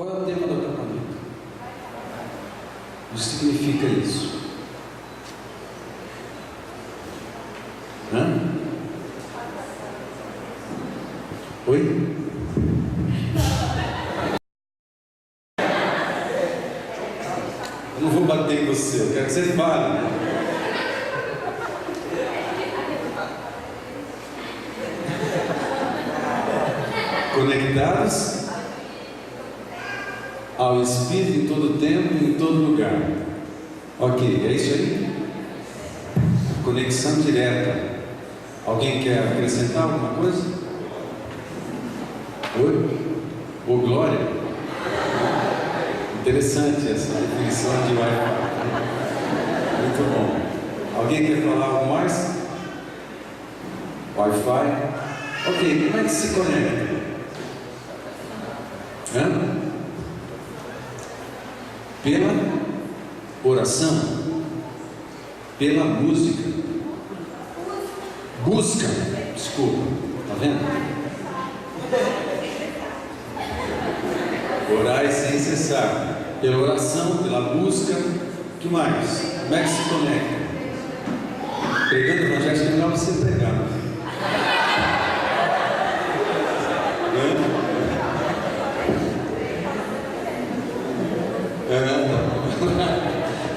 Qual é o tema do acampamento? O que significa isso? Hã? Oi? Eu não vou bater em você, eu quero que você fale. Conectados ao Espírito em todo tempo e em todo lugar. Ok, é isso aí? Conexão direta. Alguém quer acrescentar alguma coisa? Oi? Ou glória? Interessante essa definição de Wi-Fi. Muito bom. Alguém quer falar algo mais? Wi-Fi? Ok, como é que se conecta? Pela oração, pela música, busca, desculpa, tá vendo? Orai sem cessar, pela oração, pela busca, o que mais? Como é que se conecta? Pregando o evangelho, é melhor você pregar.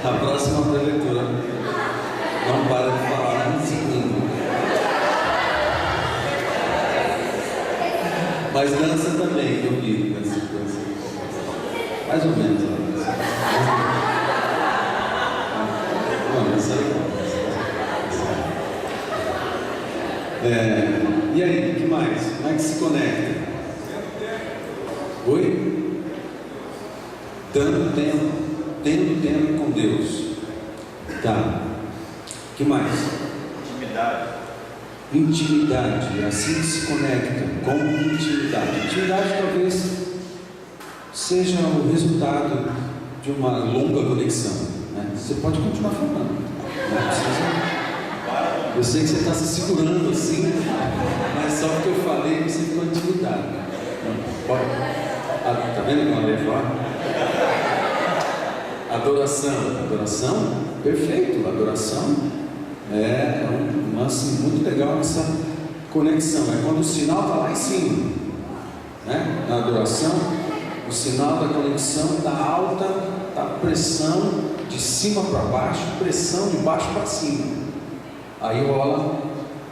A próxima preletora não para de falar um segundo. Mas dança também, que eu vi. Dança. Mais ou menos. Não, dança legal. E aí, o que mais? Como é que se conecta? Oi? Tendo tempo com Deus. Tá. O que mais? Intimidade. Assim que se conecta com intimidade. Intimidade talvez seja o resultado de uma longa conexão, né? Você pode continuar falando. Não precisa. Eu sei que você está se segurando assim, mas só porque eu falei você ficou intimidado. Pode. Tá vendo como eu ia falar? Adoração, perfeito. Adoração é um lance muito legal nessa conexão. É quando o sinal está lá em cima, né? Na adoração, o sinal da conexão está alta, está pressão de cima para baixo, pressão de baixo para cima. Aí rola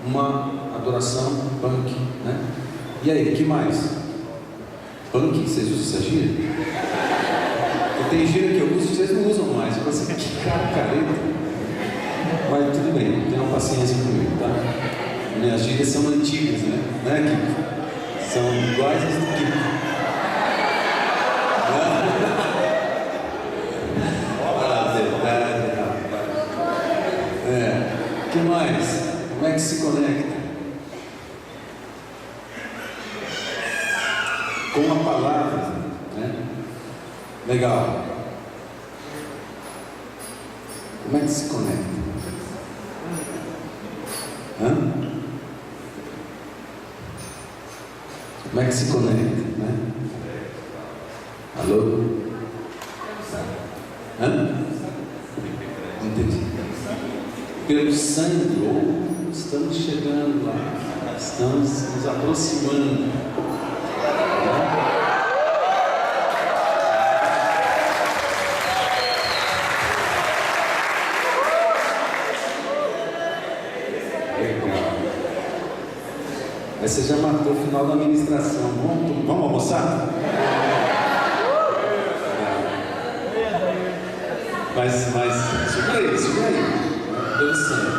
uma adoração punk, né? E aí, o que mais? Punk, vocês usam essa gíria? Tem gíria que eu uso, vocês não usam mais. Eu pensei, que cara careta. Mas tudo bem, tenham paciência comigo, tá? Minhas gírias são antigas, né? Que são iguais às do Kiko. Verdade, rapaz. O que mais? Como é que se conecta? Com a palavra, né? Legal. Como é que se conecta? Como é que se conecta, né? Alô? Entendi. Pelo sangue, ou estamos chegando lá, estamos nos aproximando. Você já matou o final da administração. Vamos almoçar? Mas segura aí. Pelo sangue.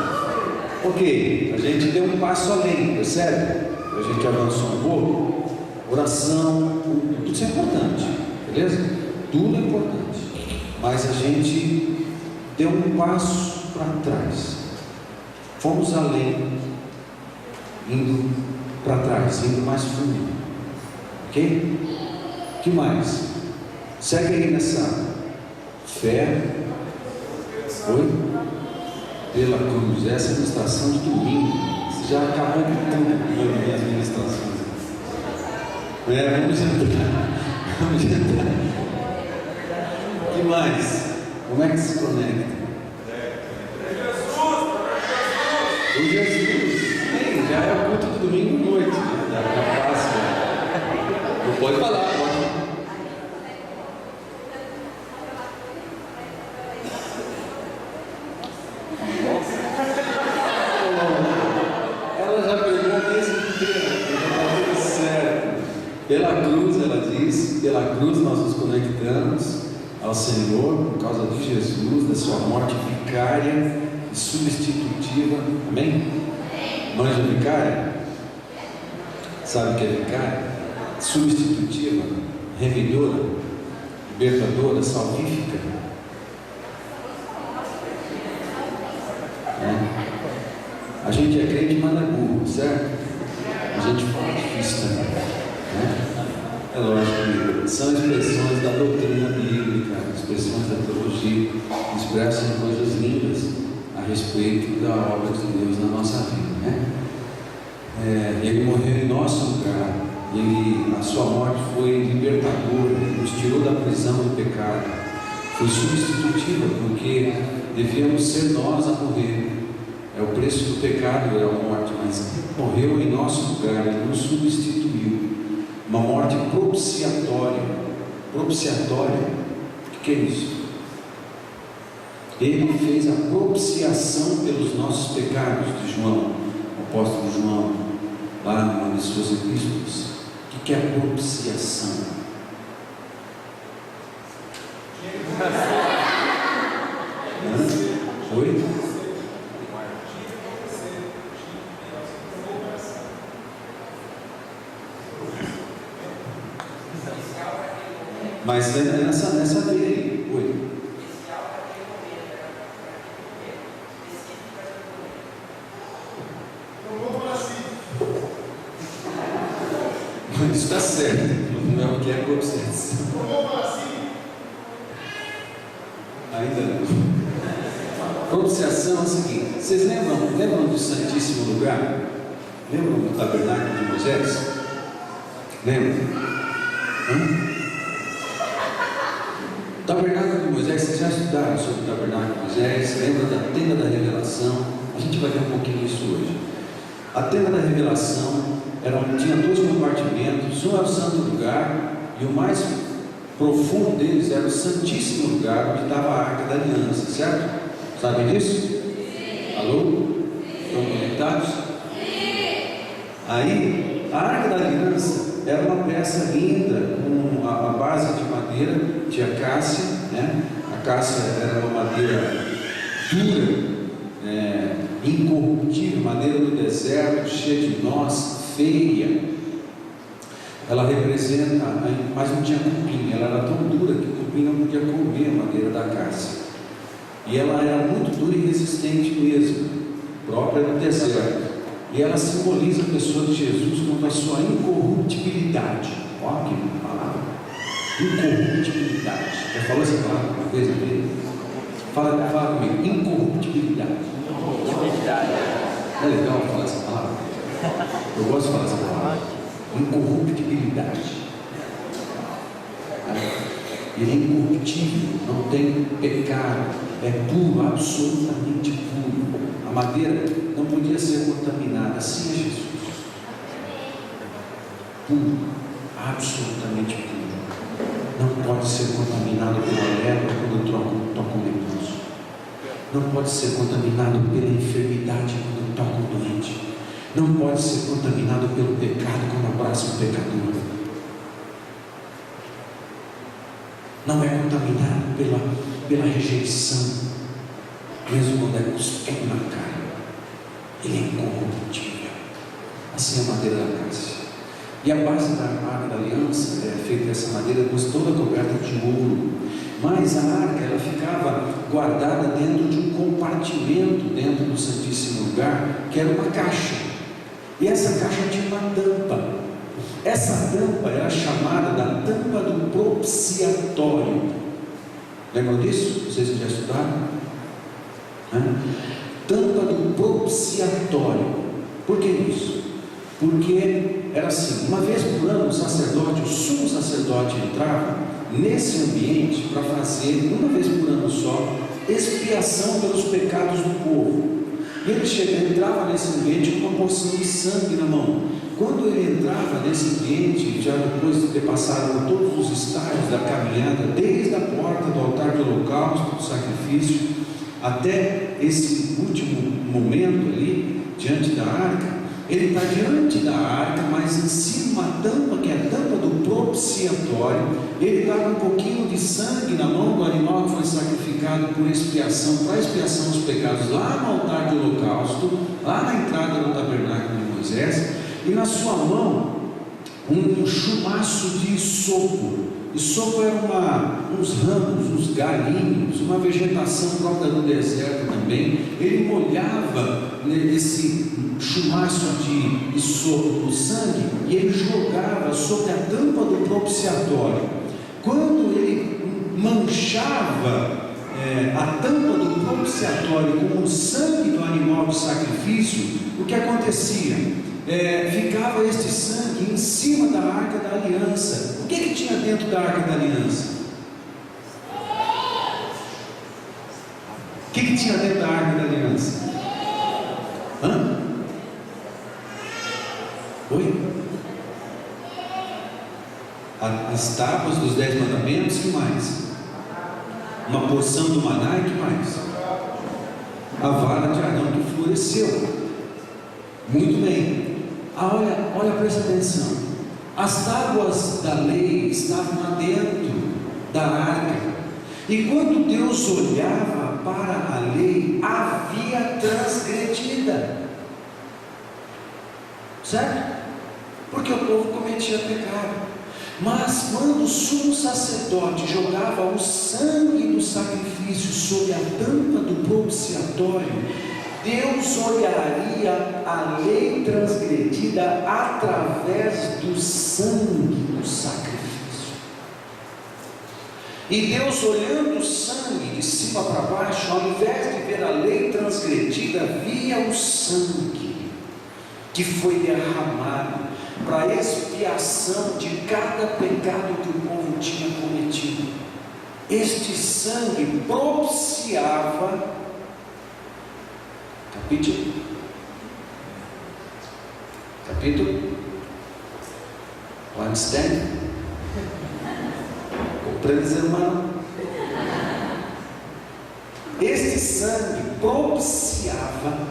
Ok, a gente deu um passo além, percebe? A gente avançou um pouco. Oração, tudo isso é importante, beleza? Tudo é importante. Mas a gente deu um passo para trás. Fomos além, indo para trás, indo mais fundo. Ok? O que mais? Segue aí nessa fé. Oi? Pela cruz. Essa é a administração de domingo. Você já acabou com tudo nas minhas administrações. Vamos entrar. O que mais? Como é que se conecta? O Jesus. Já é o culto do domingo à noite, né? Da Páscoa. Não pode falar, pode. Ela já pegou o mês inteiro, já está tudo certo. Pela cruz, ela diz, pela cruz nós nos conectamos ao Senhor por causa de Jesus, da sua morte vicária e substitutiva. Amém? Manja vicária? Sabe o que é vicária? Substitutiva, remidora, libertadora, salvífica. A gente é crente, mas não é burro, certo? A gente fala difícil também, né? É lógico que são expressões da doutrina bíblica, expressões da teologia, expressam coisas lindas a respeito da obra de Deus na nossa vida, né? Ele morreu em nosso lugar, a sua morte foi libertadora, ele nos tirou da prisão do pecado, foi substitutiva, porque devíamos ser nós a morrer. É o preço do pecado, é a morte, mas morreu em nosso lugar, ele nos substituiu. Uma morte propiciatória. Propiciatória, o que é isso? Ele fez a propiciação pelos nossos pecados, de João, o apóstolo João, lá numa de suas epístolas. O que é a propiciação? Oi? Mas nessa veia aí, oi. Mas isso está certo, não é o que é propiciação. Ainda não. Propiciação é o seguinte: vocês lembram do Santíssimo Lugar? Lembram do tabernáculo de Moisés? Lembram? O tabernáculo de Moisés, vocês já estudaram sobre o tabernáculo de Moisés? Lembra da tenda da revelação? A gente vai ver um pouquinho disso hoje. A tenda da revelação tinha dois compartimentos, um é o santo lugar e o mais profundo deles era o santíssimo lugar, onde estava a arca da aliança, certo? Sabem disso? Sim. Alô? Estão conectados? Sim. Aí, a arca da aliança era uma peça linda, com a base de madeira de acácia, né? A acácia era uma madeira dura, incorruptível, madeira do deserto, cheia de nós, feia. Ela representa, mas não tinha cupim, ela era tão dura que o cupim não podia comer a madeira da acácia. E ela era muito dura e resistente mesmo, própria do deserto. E ela simboliza a pessoa de Jesus quanto a sua incorruptibilidade. Olha que palavra. Incorruptibilidade. Já falou essa palavra uma vez na vida? Fala comigo. Incorruptibilidade. É legal falar essa palavra? Eu gosto de falar essa palavra. Incorruptibilidade. Ele é incorruptível, não tem pecado, é puro, absolutamente puro. A madeira não podia ser contaminada, assim é Jesus. Puro, absolutamente puro. Não pode ser contaminado pela lepra quando toca um leproso. Não pode ser contaminado pela enfermidade quando toca um doente. Não pode ser contaminado pelo pecado quando abraça um pecador. Não é contaminado pela rejeição, mesmo quando é cuspido na cara. Ele é incorruptível. Assim é a madeira da acácia. E a base da arca da aliança é feita dessa madeira, mas toda coberta de ouro. Mas a arca, ela ficava guardada dentro de um compartimento dentro do Santíssimo Lugar, que era uma caixa. E essa caixa tinha uma tampa. Essa tampa era chamada da tampa do propiciatório. Lembram disso? Vocês já estudaram? Tampa do propiciatório. Por que isso? Porque era assim: uma vez por ano o sacerdote, o sumo sacerdote, entrava nesse ambiente para fazer, uma vez por ano só, expiação pelos pecados do povo. Ele entrava nesse ambiente com uma porção de sangue na mão. Quando ele entrava nesse ambiente, já depois de ter passado por todos os estágios da caminhada, desde a porta do altar do holocausto, do sacrifício, até esse último momento ali, diante da arca, ele está diante da arca, mas em cima uma tampa, que é a tampa do propiciatório. Ele está com um pouquinho de sangue na mão do animal que foi sacrificado por expiação, para expiação dos pecados, lá no altar do holocausto, lá na entrada do tabernáculo de Moisés, e na sua mão um chumaço de isopo. Isopo era uns ramos, uns galinhos, uma vegetação própria do deserto também. Ele molhava esse chumaço de isopo no sangue e ele jogava sobre a tampa do propiciatório. Quando ele manchava a tampa do propiciatório com o sangue do animal de sacrifício, o que acontecia? Ficava este sangue em cima da arca da aliança. O que tinha dentro da arca da aliança? O que tinha dentro da arca da aliança? Oi? As tábuas dos 10 mandamentos, que mais? Uma porção do maná, e que mais? A vara de Arão que floresceu. Muito bem. Olha, presta atenção. As tábuas da lei estavam lá dentro da arca. E quando Deus olhava para a lei, havia transgredida. Certo? Porque o povo cometia pecado. Mas quando o sumo sacerdote jogava o sangue do sacrifício sobre a tampa do propiciatório, Deus olharia a lei transgredida através do sangue do sacrifício. E Deus, olhando o sangue de cima para baixo, ao invés de ver a lei transgredida, via o sangue que foi derramado para expiação de cada pecado que o povo tinha cometido. Este sangue propiciava capítulo, understand? Compreende, irmão? Este sangue propiciava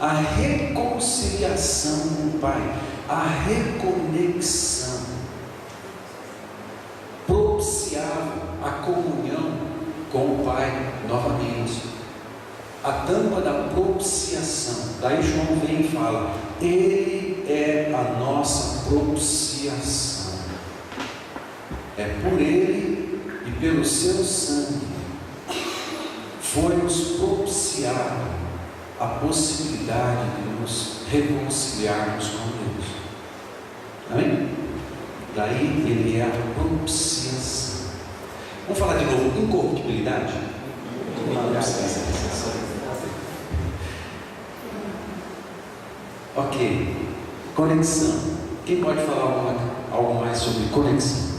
a reconciliação com o Pai, a reconexão, propiciava a comunhão com o Pai novamente. A tampa da propiciação. Daí João vem e fala: Ele é a nossa propiciação. É por Ele e pelo seu sangue foi-nos propiciado a possibilidade de nos reconciliarmos com Deus. Amém? Daí Ele é a propiciação. Vamos falar de novo: incorruptibilidade. Ok, conexão. Quem pode falar algo mais sobre conexão?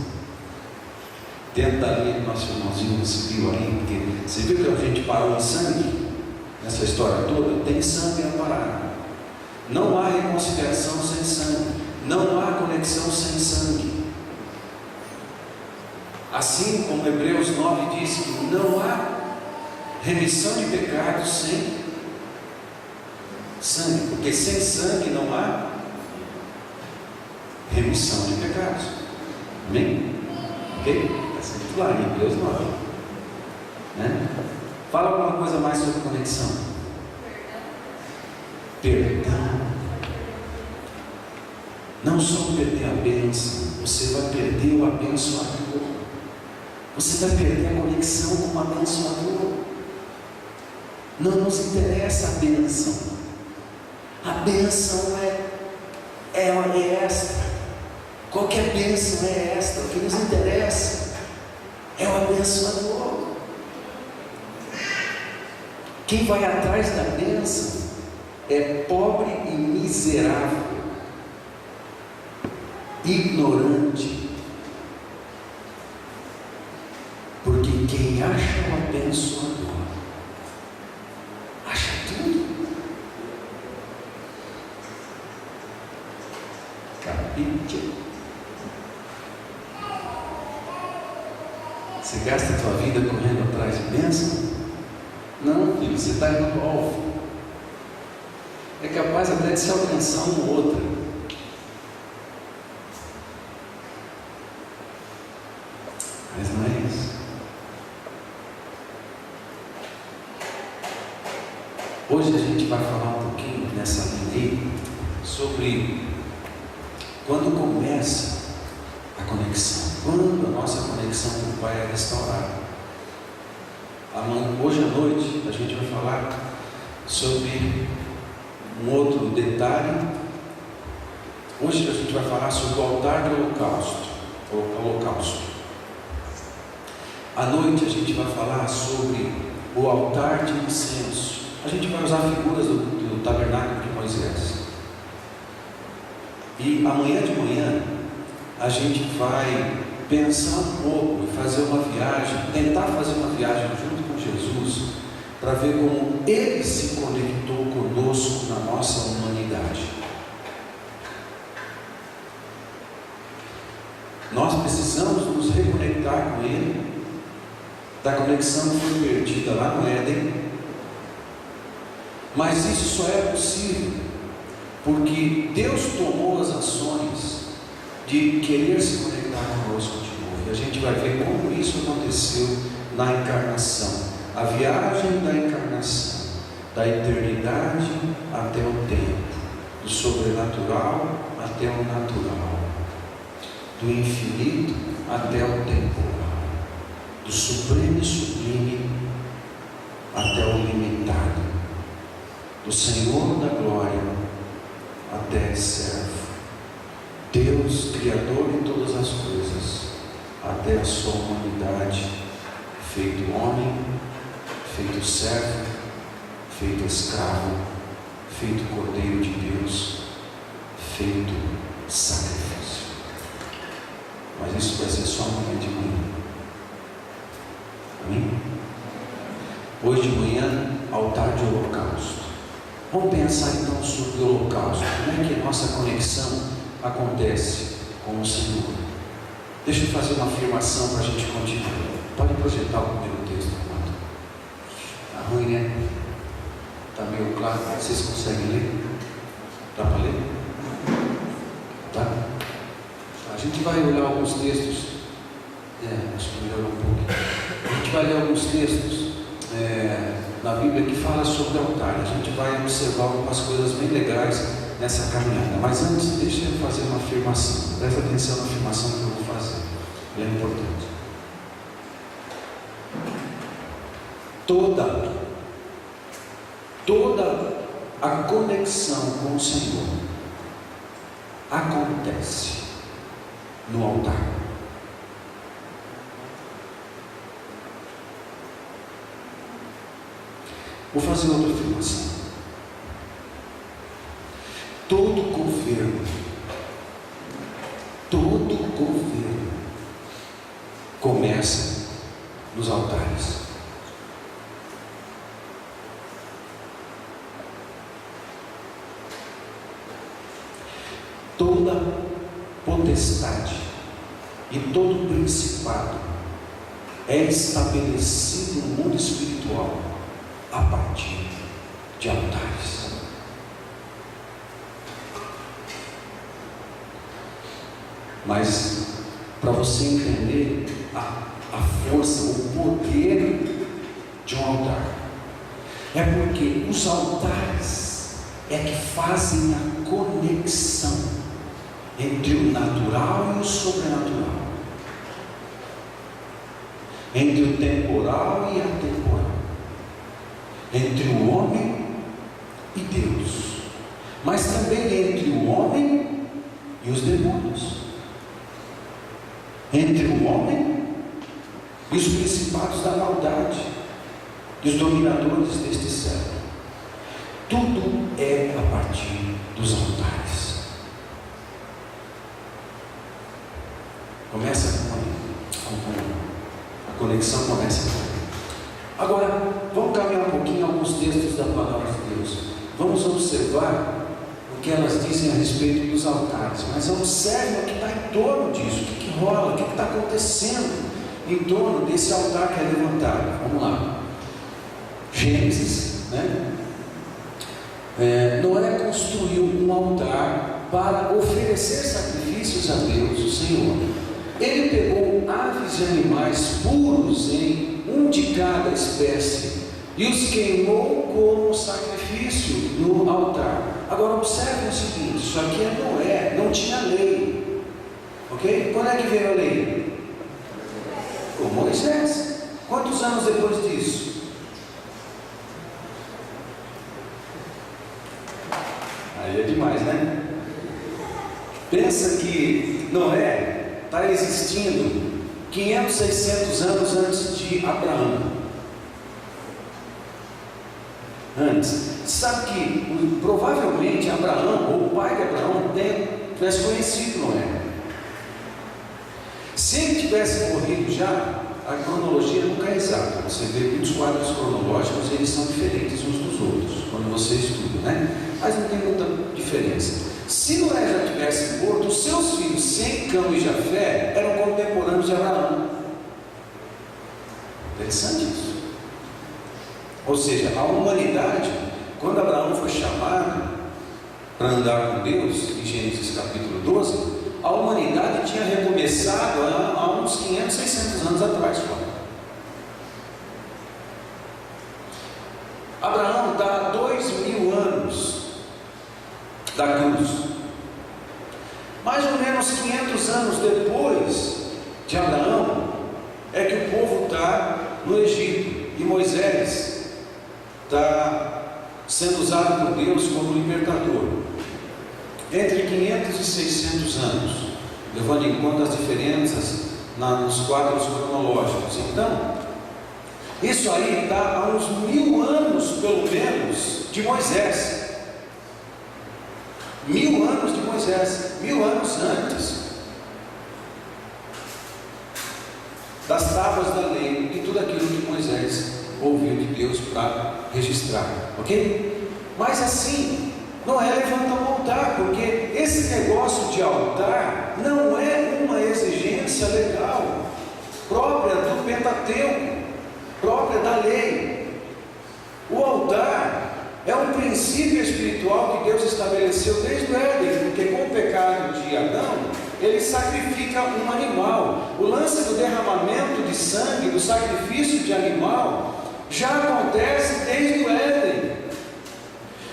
Dentro da linha que nosso irmãozinho conseguiu aí, porque você viu que a gente parou em sangue nessa história toda? Tem sangue a parar. Não há reconciliação sem sangue, não há conexão sem sangue. Assim como Hebreus 9 diz que não há remissão de pecados sem sangue, porque sem sangue não há remissão de pecados. Amém? Ok? Está muito claro em Hebreus 9. Né? Fala alguma coisa mais sobre conexão. Perdão. Não só perder a bênção, você vai perder o abençoador. Você vai perder a conexão com o abençoador. Não nos interessa a bênção. A bênção é extra. Qualquer bênção é extra. O que nos interessa é o abençoador. Quem vai atrás da bênção é pobre e miserável. ignorante. Porque quem acha o abençoador, acha tudo. Capite. Você gasta a tua vida correndo atrás de bênção? Não, filho, você está indo ao alvo. É capaz até de se alcançar uma ou outra. Mas não é isso. Hoje a gente vai falar um pouquinho nessa linha aí sobre quando começa a conexão, quando a nossa conexão com o Pai é restaurada. Hoje à noite a gente vai falar sobre um outro detalhe. Hoje a gente vai falar sobre o altar do holocausto. À noite a gente vai falar sobre o altar de incenso. A gente vai usar figuras do tabernáculo de Moisés. E amanhã de manhã a gente vai pensar um pouco e fazer uma viagem, tentar fazer uma viagem junto com Jesus, para ver como Ele se conectou conosco na nossa humanidade. Nós precisamos nos reconectar com Ele, da conexão que foi perdida lá no Éden, mas isso só é possível porque Deus tomou as ações de querer se conectar conosco de novo. E a gente vai ver como isso aconteceu na encarnação. A viagem da encarnação, da eternidade até o tempo, do sobrenatural até o natural, do infinito até o temporal, do supremo e sublime até o limitado, do Senhor da glória até servo, Deus Criador de todas as coisas, até a sua humanidade, feito homem, feito servo, feito escravo, feito Cordeiro de Deus, feito sacrifício. Mas isso vai ser só amanhã de manhã. Amém? Hoje de manhã, altar de holocausto. Vamos pensar então sobre o holocausto. Como é que a nossa conexão acontece com o Senhor? Deixa eu fazer uma afirmação para a gente continuar. Pode projetar o primeiro texto, Renato. Está ruim, né? Está meio claro. Vocês conseguem ler? Dá para ler? Tá? A gente vai olhar alguns textos. Acho que melhorou um pouco. A gente vai ler alguns textos na Bíblia que fala sobre altar. A gente vai observar algumas coisas bem legais nessa caminhada. Mas antes, deixa eu fazer uma afirmação. Presta atenção na afirmação que eu vou fazer. Ela é importante. Toda a conexão com o Senhor acontece no altar. Vou fazer outra afirmação. Todo governo começa nos altares. Toda potestade e todo principado é estabelecido no mundo espiritual a partir de altares. Mas para você entender a força, o poder de um altar, é porque os altares é que fazem a conexão entre o natural e o sobrenatural, entre o temporal e a atemporal, entre o homem e Deus, mas também entre o homem e os demônios, entre o homem e os principados da maldade, e os dominadores deste século. Tudo é a partir dos altares. Começa com aí. A conexão começa com aí. Agora, vamos caminhar um pouquinho alguns textos da palavra de Deus. Vamos observar o que elas dizem a respeito dos altares. Mas observe o que está em torno disso, o que rola, o que está acontecendo em torno desse altar que é levantado. Vamos lá. Gênesis, né? Noé construiu um altar para oferecer sacrifícios a Deus, o Senhor. Ele pegou aves e animais puros um de cada espécie e os queimou como sacrifício no altar. Agora observe o seguinte: isso aqui é Noé, não tinha lei, ok? Quando é que veio a lei? Com Moisés. Quantos anos depois disso? Aí é demais, né? Pensa que Noé está existindo 500, 600 anos antes de Abraão. Antes. Sabe que provavelmente Abraão, ou o pai de Abraão, tivesse conhecido Noé. Se ele tivesse morrido já, a cronologia nunca é exata. Você vê que os quadros cronológicos eles são diferentes uns dos outros, quando você estuda, né? Mas não tem muita diferença. Se Noé já tivesse morto, os seus filhos Sem, Cão e Jafé eram contemporâneos de Abraão. Interessante isso. Ou seja, a humanidade, quando Abraão foi chamado para andar com Deus, em Gênesis capítulo 12, a humanidade tinha recomeçado há uns 500, 600 anos atrás. Abraão está a 2000 anos da cruz. Mais ou menos 500 anos depois de Abraão, é que o povo está no Egito, e Moisés está sendo usado por Deus como libertador. Entre 500 e 600 anos, levando em conta as diferenças nos quadros cronológicos. Então, isso aí está a uns 1000 anos, pelo menos, de Moisés. 1000 anos de Moisés, 1000 anos antes das tábuas da lei e tudo aquilo que Moisés ouviu de Deus para registrar, ok? Mas assim, Noé levanta um altar, porque esse negócio de altar não é uma exigência legal própria do Pentateuco, própria da lei. O altar é um princípio espiritual que Deus estabeleceu desde o Éden, porque com o pecado de Adão, ele sacrifica um animal. O lance do derramamento de sangue, do sacrifício de animal, já acontece desde o Éden.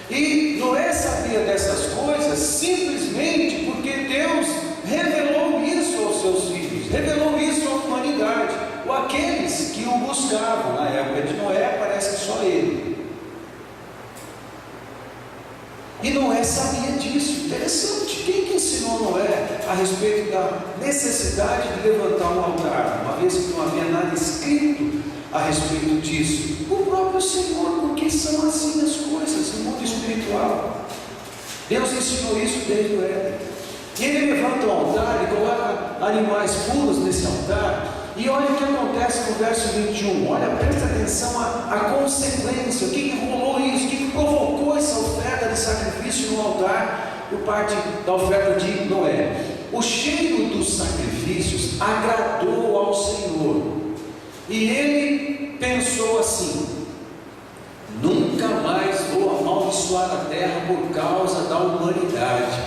E Noé sabia dessas coisas simplesmente porque Deus revelou isso aos seus filhos, revelou isso à humanidade, ou àqueles que o buscavam. Na época de Noé, parece que só ele. E Noé sabia disso. Interessante. Quem que ensinou Noé a respeito da necessidade de levantar um altar, uma vez que não havia nada escrito a respeito disso? O próprio Senhor, porque são assim as coisas no mundo espiritual. Deus ensinou isso desde o Éden. E ele levanta o altar e coloca animais puros nesse altar. E olha o que acontece no verso 21. Olha, presta atenção à consequência. O que rolou isso? O que provocou essa oferta de sacrifício no altar por parte da oferta de Noé? O cheiro dos sacrifícios agradou ao Senhor. E ele pensou assim: nunca mais vou amaldiçoar a terra por causa da humanidade,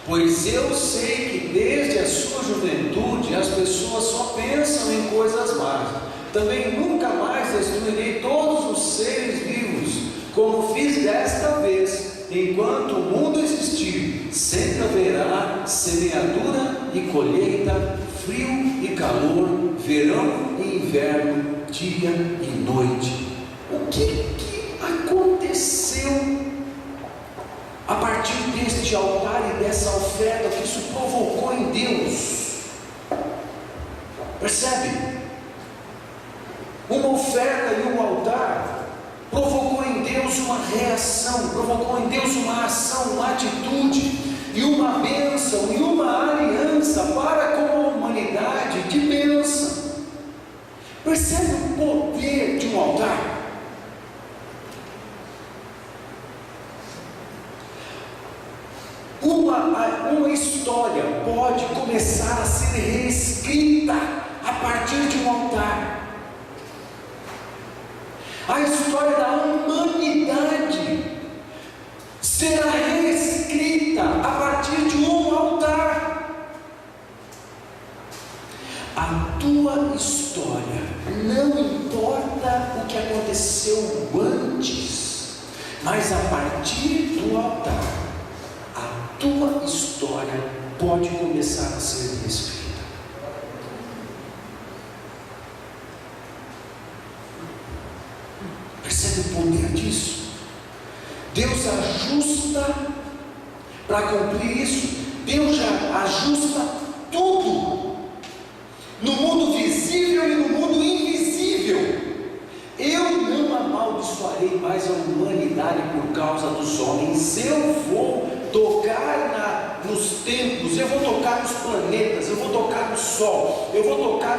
pois eu sei que desde a sua juventude as pessoas só pensam em coisas más. Também nunca mais destruirei todos os seres vivos, como fiz desta vez. Enquanto o mundo existir, sempre haverá semeadura e colheita, frio e calor, verão e inverno, dia e noite. O que aconteceu a partir deste altar e dessa oferta que isso provocou em Deus? Percebe? Uma oferta e um altar provocou em Deus uma reação, provocou em Deus uma ação, uma atitude e uma bênção e uma aliança para com a humanidade uma história pode começar a ser reescrita a partir de um altar. A história da humanidade será reescrita a partir de um altar. A tua história, não importa o que aconteceu antes, mas a partir do altar, a tua história pode começar a ser reescrita. Percebe o poder disso? Deus ajusta para cumprir isso. Deus já ajusta tudo, no mundo visível e no mundo invisível. Eu não amaldiçoarei mais a humanidade por causa dos homens. Eu vou tocar nos templos, eu vou tocar nos planetas, eu vou tocar no sol, eu vou tocar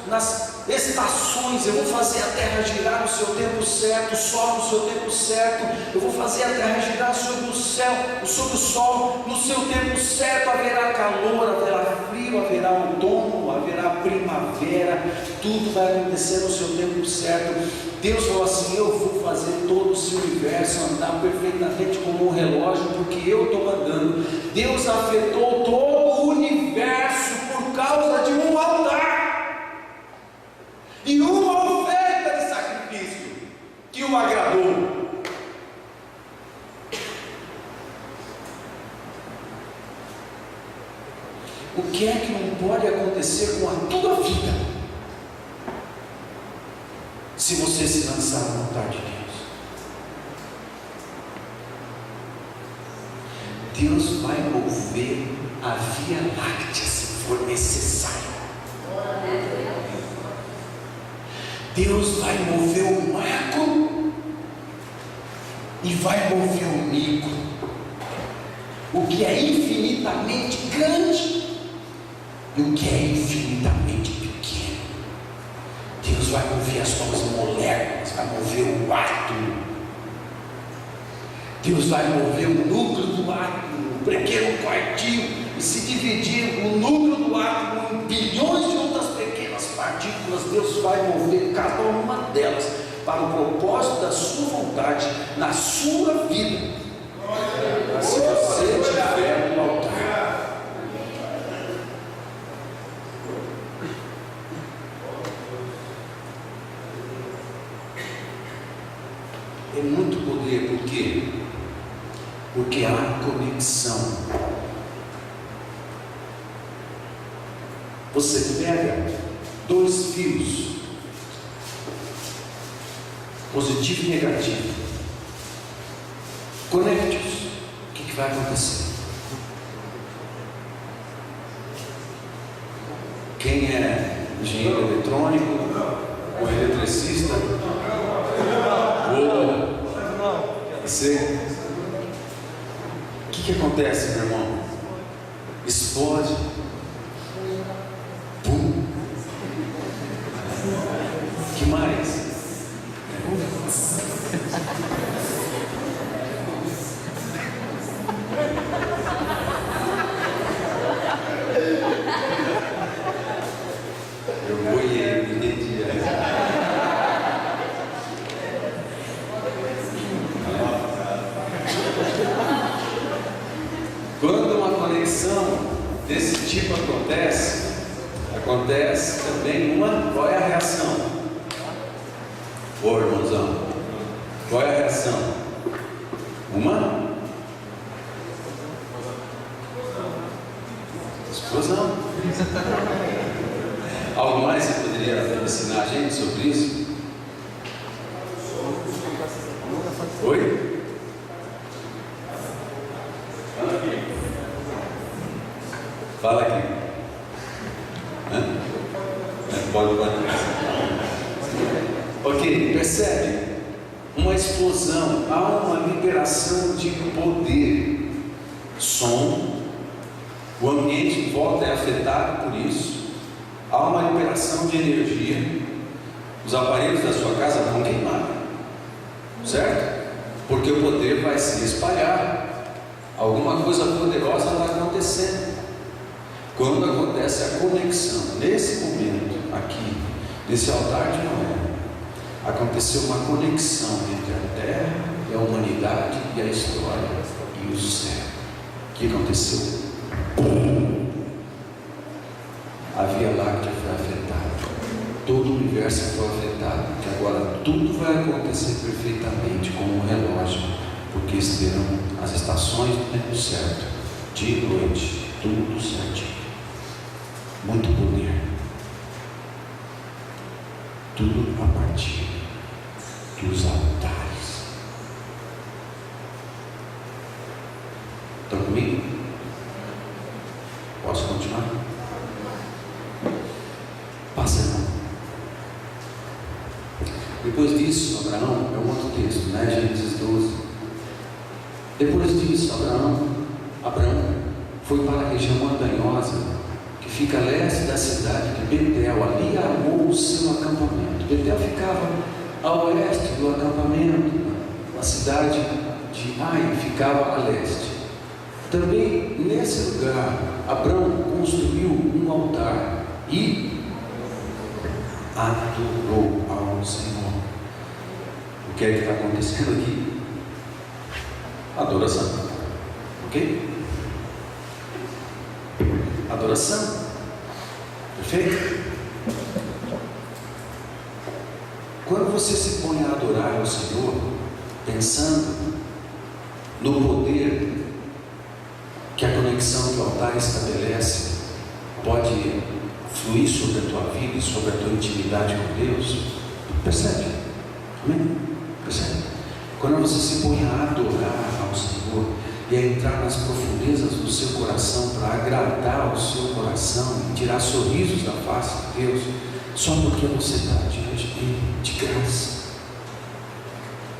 nas estações, eu vou fazer a terra girar no seu tempo certo, o sol no seu tempo certo, eu vou fazer a terra girar sobre o céu, sobre o sol, no seu tempo certo. Haverá calor, haverá frio, haverá outono, haverá primavera, tudo vai acontecer no seu tempo certo. Deus falou assim: eu vou fazer todo esse universo andar perfeitamente como um relógio, porque eu estou mandando. Deus afetou todo o universo por causa de um altar e uma oferta de sacrifício que o agradou. O que é que não pode acontecer com a tua vida se você se lançar no altar de Deus? Deus vai mover a Via Láctea se for necessário. Deus vai mover o macro e vai mover o micro. O que é infinitamente grande e o que é infinitamente pequeno. Deus vai mover as suas moléculas, vai mover o átomo. Deus vai mover o núcleo do átomo, um pequeno quartinho, e se dividir o núcleo do átomo em bilhões de outras pequenas partículas. Deus vai mover cada uma delas para o propósito da sua vontade na sua vida, se você estiver no altar. É muito poder, por quê? Porque há conexão. Você pega dois fios, positivo e negativo, conecte-os. O que vai acontecer? Quem é engenheiro eletrônico ou eletricista? Boa! Você? O que acontece, meu irmão? Explode. Pum. Que mais? Eu boiei, não entendi. Quando uma conexão desse tipo acontece também qual é a reação? Ô irmãozão, qual é a reação? Uma explosão. Algo mais você poderia ensinar a gente sobre isso? Oi? Fala aqui. Pode. Ok, percebe? Uma explosão, há uma liberação de poder. Som, o ambiente em volta é afetado por isso. Há uma liberação de energia. Os aparelhos da sua casa vão queimar, certo? Porque o poder vai se espalhar. Alguma coisa poderosa está acontecendo. Quando acontece a conexão, nesse momento, aqui, nesse altar de Noé, aconteceu uma conexão entre a terra e a humanidade e a história e o céu. O que aconteceu? A Via Láctea foi afetada, todo o universo foi afetado, porque agora tudo vai acontecer perfeitamente como um relógio, porque estarão as estações do tempo certo, dia e noite, tudo certinho. Muito poder, tudo a partir dos altares. Estão comigo? Posso continuar? Passa. Depois disso, Abraão, é um outro texto, né? Gênesis 12. Depois disso, Abraão foi para a região montanhosa que fica a leste da cidade de Betel. Ali armou o seu acampamento. Betel ficava a oeste do acampamento. A cidade de Ai ficava a leste. Também nesse lugar, Abraão construiu um altar e adorou ao Senhor. O que é que está acontecendo aqui? Adoração. Ok? Adoração. Perfeito? Quando você se põe a adorar ao Senhor, pensando no poder que a conexão que o altar estabelece pode fluir sobre a tua vida e sobre a tua intimidade com Deus, percebe? Amém? Percebe? Quando você se põe a adorar ao Senhor e a entrar nas profundezas do seu coração para agradar o seu coração e tirar sorrisos da face de Deus, só porque você está diante dele, de graça.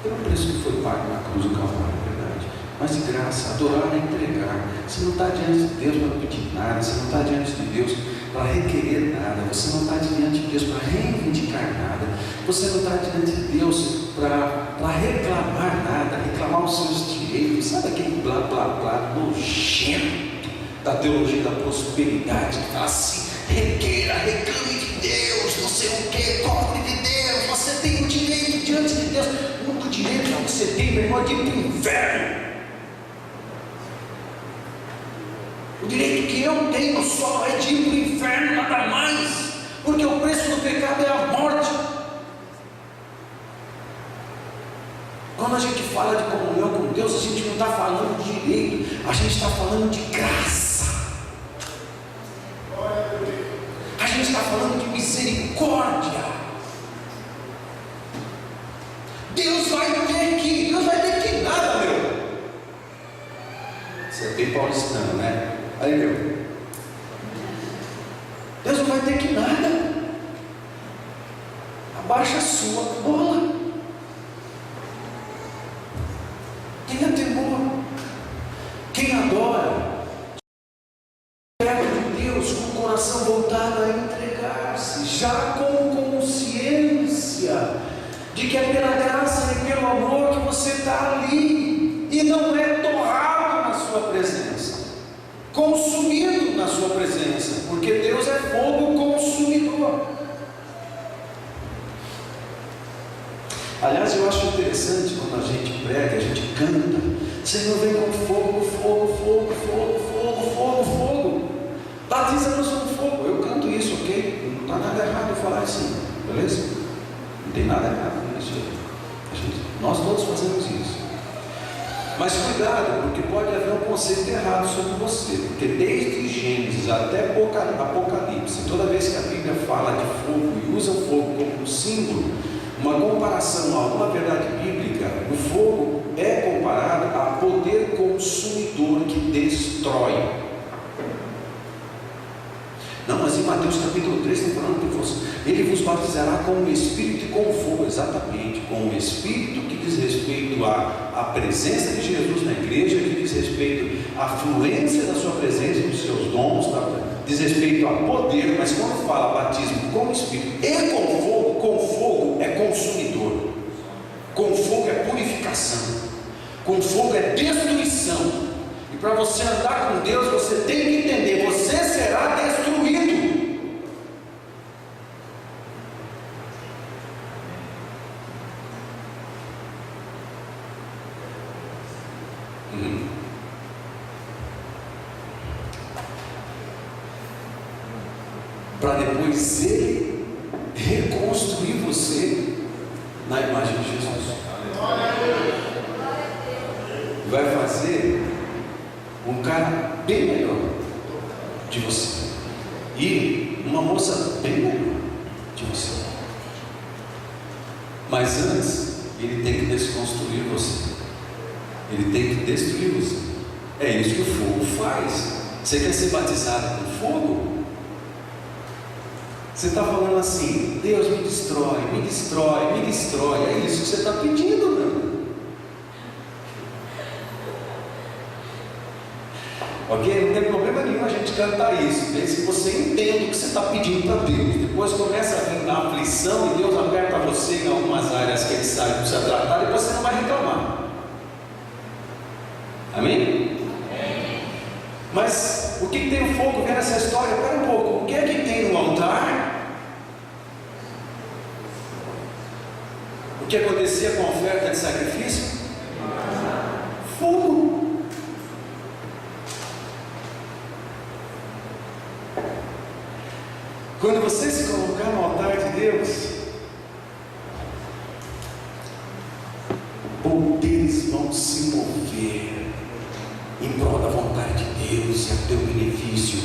Pelo preço que foi pago na cruz do Calvário, é verdade. Mas de graça, adorar é entregar. Você não está diante de Deus para pedir nada, você não está diante de Deus para requerer nada, você não está diante de Deus para reivindicar nada, você não está diante de Deus para reclamar nada, reclamar os seus direitos. Sabe aquele blá blá blá nojento da teologia da prosperidade que fala assim: requeira, reclame de Deus, não sei o que, cobre de Deus, você tem o direito diante de Deus. O único direito que você tem, meu irmão, é de ir para o inferno. O direito que eu tenho só é de ir para o inferno, nada mais, porque o preço do pecado é a morte. Quando a gente fala de comunhão com Deus, a gente não está falando de direito, a gente está falando de graça, a gente está falando de misericórdia. Deus vai ter que nada, meu. Você é bem paulistano, né? Aí, meu, Deus não vai ter que nada. Abaixa a sua bola. Tenha temor. Quem adora, perto de Deus, com o coração voltado a entregar-se, já com consciência de que é pela graça e pelo amor que você está ali, e não é torrado na sua presença, consumido na sua presença, porque Deus é fogo consumidor. Aliás, eu acho interessante quando a gente prega, a gente canta: Senhor, vem com fogo, fogo, fogo, fogo, fogo, fogo, fogo. Batiza-nos com fogo. Eu canto isso, ok? Não está nada errado eu falar assim, beleza? Não tem nada errado nisso. Nós todos fazemos isso. Mas cuidado, porque pode haver um conceito errado sobre você, porque desde Gênesis até Apocalipse, toda vez que a Bíblia fala de fogo e usa o fogo como um símbolo, uma comparação a uma verdade bíblica, o fogo é comparado a poder consumidor que destrói. Não, mas em Mateus capítulo 3 está falando que ele vos batizará com o Espírito e com o fogo, exatamente, com o Espírito que diz respeito à presença de Jesus na igreja, que diz respeito à fluência da sua presença e dos seus dons, diz respeito a poder, mas quando fala batismo com o Espírito e com fogo é consumidor, com fogo é purificação, com fogo é destruição, E para você andar com Deus, você tem que entender: você será destruído. Para depois Ele reconstruir você na imagem de Jesus. Vai fazer um cara bem melhor de você e uma moça bem melhor de você. Mas antes, Ele tem que desconstruir você. Ele tem que destruir você. É isso que o fogo faz. Você quer ser batizado com fogo? Você está falando assim: Deus, me destrói, me destrói, me destrói. É isso que você está pedindo, meu. Ok? Não tem problema nenhum a gente cantar isso, desde que você entenda o que você está pedindo para Deus. Depois começa a vir na aflição e Deus aperta você em algumas áreas que Ele sabe que precisa tratar, depois você não vai reclamar. Amém? Mas o que tem o fogo vendo essa história? Espera um pouco, o que é que tem no altar? O que acontecia com a oferta de sacrifício? Fogo. Quando você se colocar no altar de Deus, poderes vão se mover em prol da vontade de Deus e a teu benefício,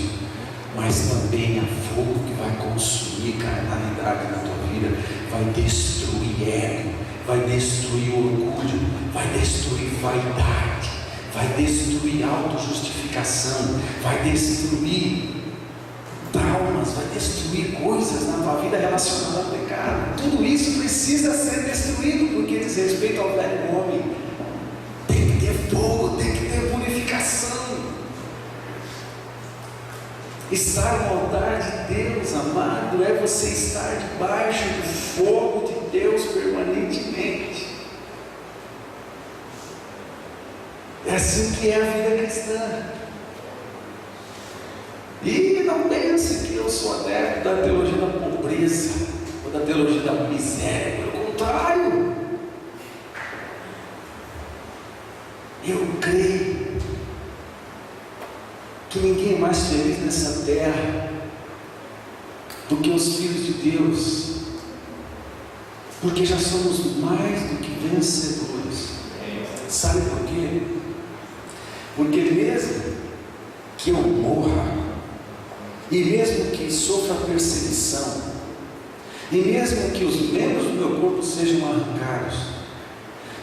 mas também há fogo que vai consumir carnalidade na tua vida, vai destruir ego, vai destruir orgulho, vai destruir vaidade, vai destruir autojustificação, vai destruir traumas, vai destruir coisas na tua vida relacionadas ao pecado. Tudo isso precisa ser destruído, porque diz respeito ao velho homem. Tem que ter fogo, tem que ter purificação. Estar no altar de Deus, amado, é você estar debaixo do fogo de Deus permanentemente. É assim que é a vida cristã. E não pense que eu sou adepto da teologia da pobreza ou da teologia da miséria. Pelo contrário, eu creio que ninguém é mais feliz nessa terra do que os filhos de Deus, porque já somos mais do que vencedores. Sabe por quê? Porque mesmo que eu morra, e mesmo que sofra perseguição, e mesmo que os membros do meu corpo sejam arrancados,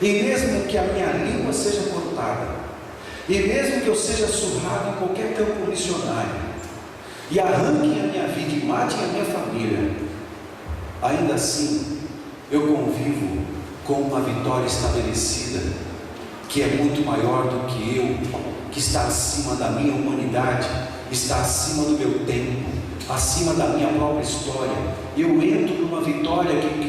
e mesmo que a minha língua seja cortada, e mesmo que eu seja surrado em qualquer campo missionário, e arranquem a minha vida e matem a minha família, ainda assim eu convivo com uma vitória estabelecida, que é muito maior do que eu, que está acima da minha humanidade, está acima do meu tempo, acima da minha própria história. Eu entro numa vitória que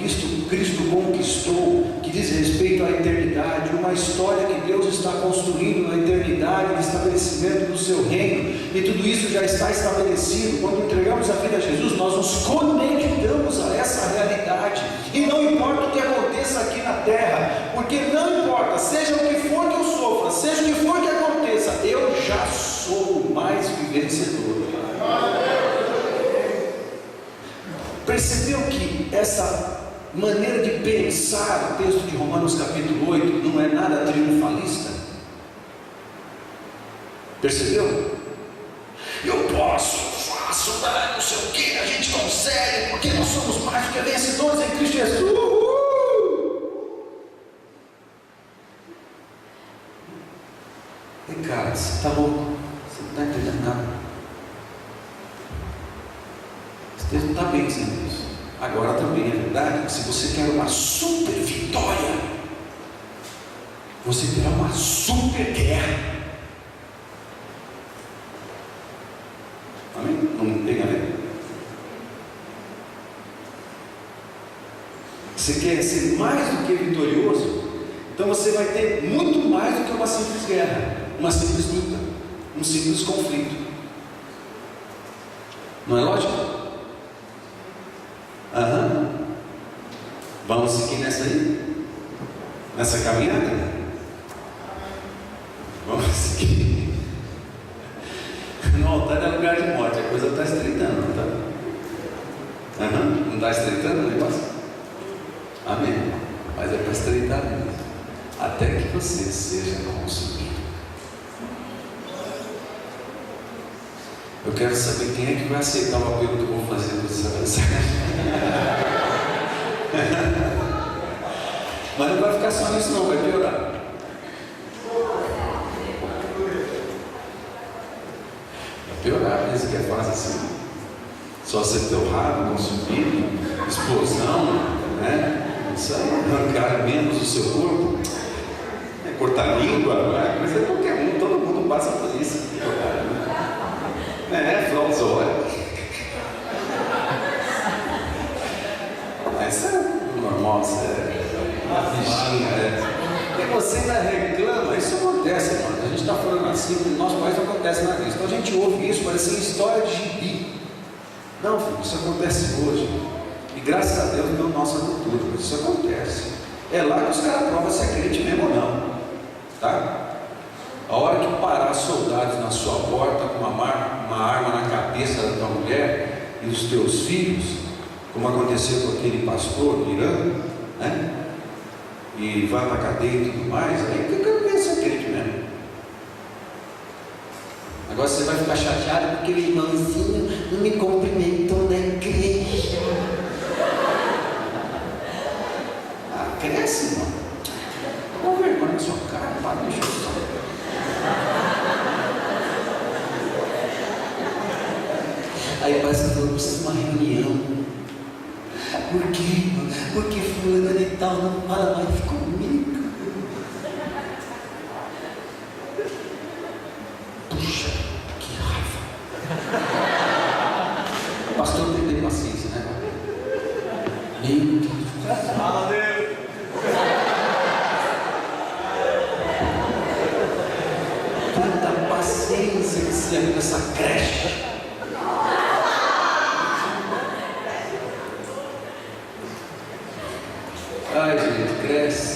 Cristo conquistou, que diz respeito à eternidade, uma história que Deus está construindo na eternidade, no estabelecimento do seu reino, e tudo isso já está estabelecido. Quando entregamos a vida a Jesus, nós nos conectamos a essa realidade, e não importa o que aconteça aqui na terra, porque não importa, seja o que for que eu sofra, seja o que for que aconteça, eu já sou mais que vencedor. Percebeu que essa maneira de pensar o texto de Romanos capítulo 8 não é nada triunfalista? Percebeu? Eu posso, faço, não sei o que, a gente consegue, porque nós somos mais do que vencedores em Cristo Jesus. E cara, você está louco? Você não está entendendo nada. Deus não está bem dizendo isso. Agora também é verdade que se você quer uma super vitória, você terá uma super guerra. Amém? Não tem a ver? Você quer ser mais do que vitorioso? Então você vai ter muito mais do que uma simples guerra, uma simples luta. um simples conflito. Não é lógico? Vamos seguir nessa aí? Nessa caminhada? Vamos seguir. No altar é lugar de morte, a coisa está estreitando, não está? Não está estreitando o negócio? Amém. Mas é para estreitar mesmo, até que você seja consumido. Eu quero saber quem é que vai aceitar o apelo que eu vou fazer com essa mensagem. Mas não vai ficar só nisso não, vai piorar. Vai piorar, mesmo que é fácil assim. Só ser teu rabo, consumido, explosão, né? Isso aí, arrancar membros do seu corpo, cortar a língua, né? Mas é qualquer um, todo mundo passa por isso. Cortar a língua. Falar os olhos. Isso é normal, isso é uma fichinha, E você ainda reclama, isso acontece, irmão. A gente está falando assim, no nosso país não acontece nada disso. Então a gente ouve isso, parece uma história de gibi. Não, filho, isso acontece hoje. E graças a Deus não é nossa cultura, mas isso acontece. É lá que os caras provam se é crente mesmo ou não. Tá? A hora que parar soldados na sua porta com uma arma na cabeça da tua mulher e dos teus filhos, como aconteceu com aquele pastor do Irã, né? E vai para a cadeia e tudo mais, aí que eu quero ser crente mesmo. Agora você vai ficar chateado porque o irmãozinho não me cumprimentou na igreja. Cresce, irmão. Dá vergonha na sua cara, para de encher o saco. Aí pastor, precisa de uma reunião. Por quê, irmão? Porque fulana de tal não fala mais comigo. Puxa, que raiva. Pastor tem que ter paciência, né? Meu Deus. Fala, Deus. Tanta paciência que se abre nessa creche. Ai, gente, cresce.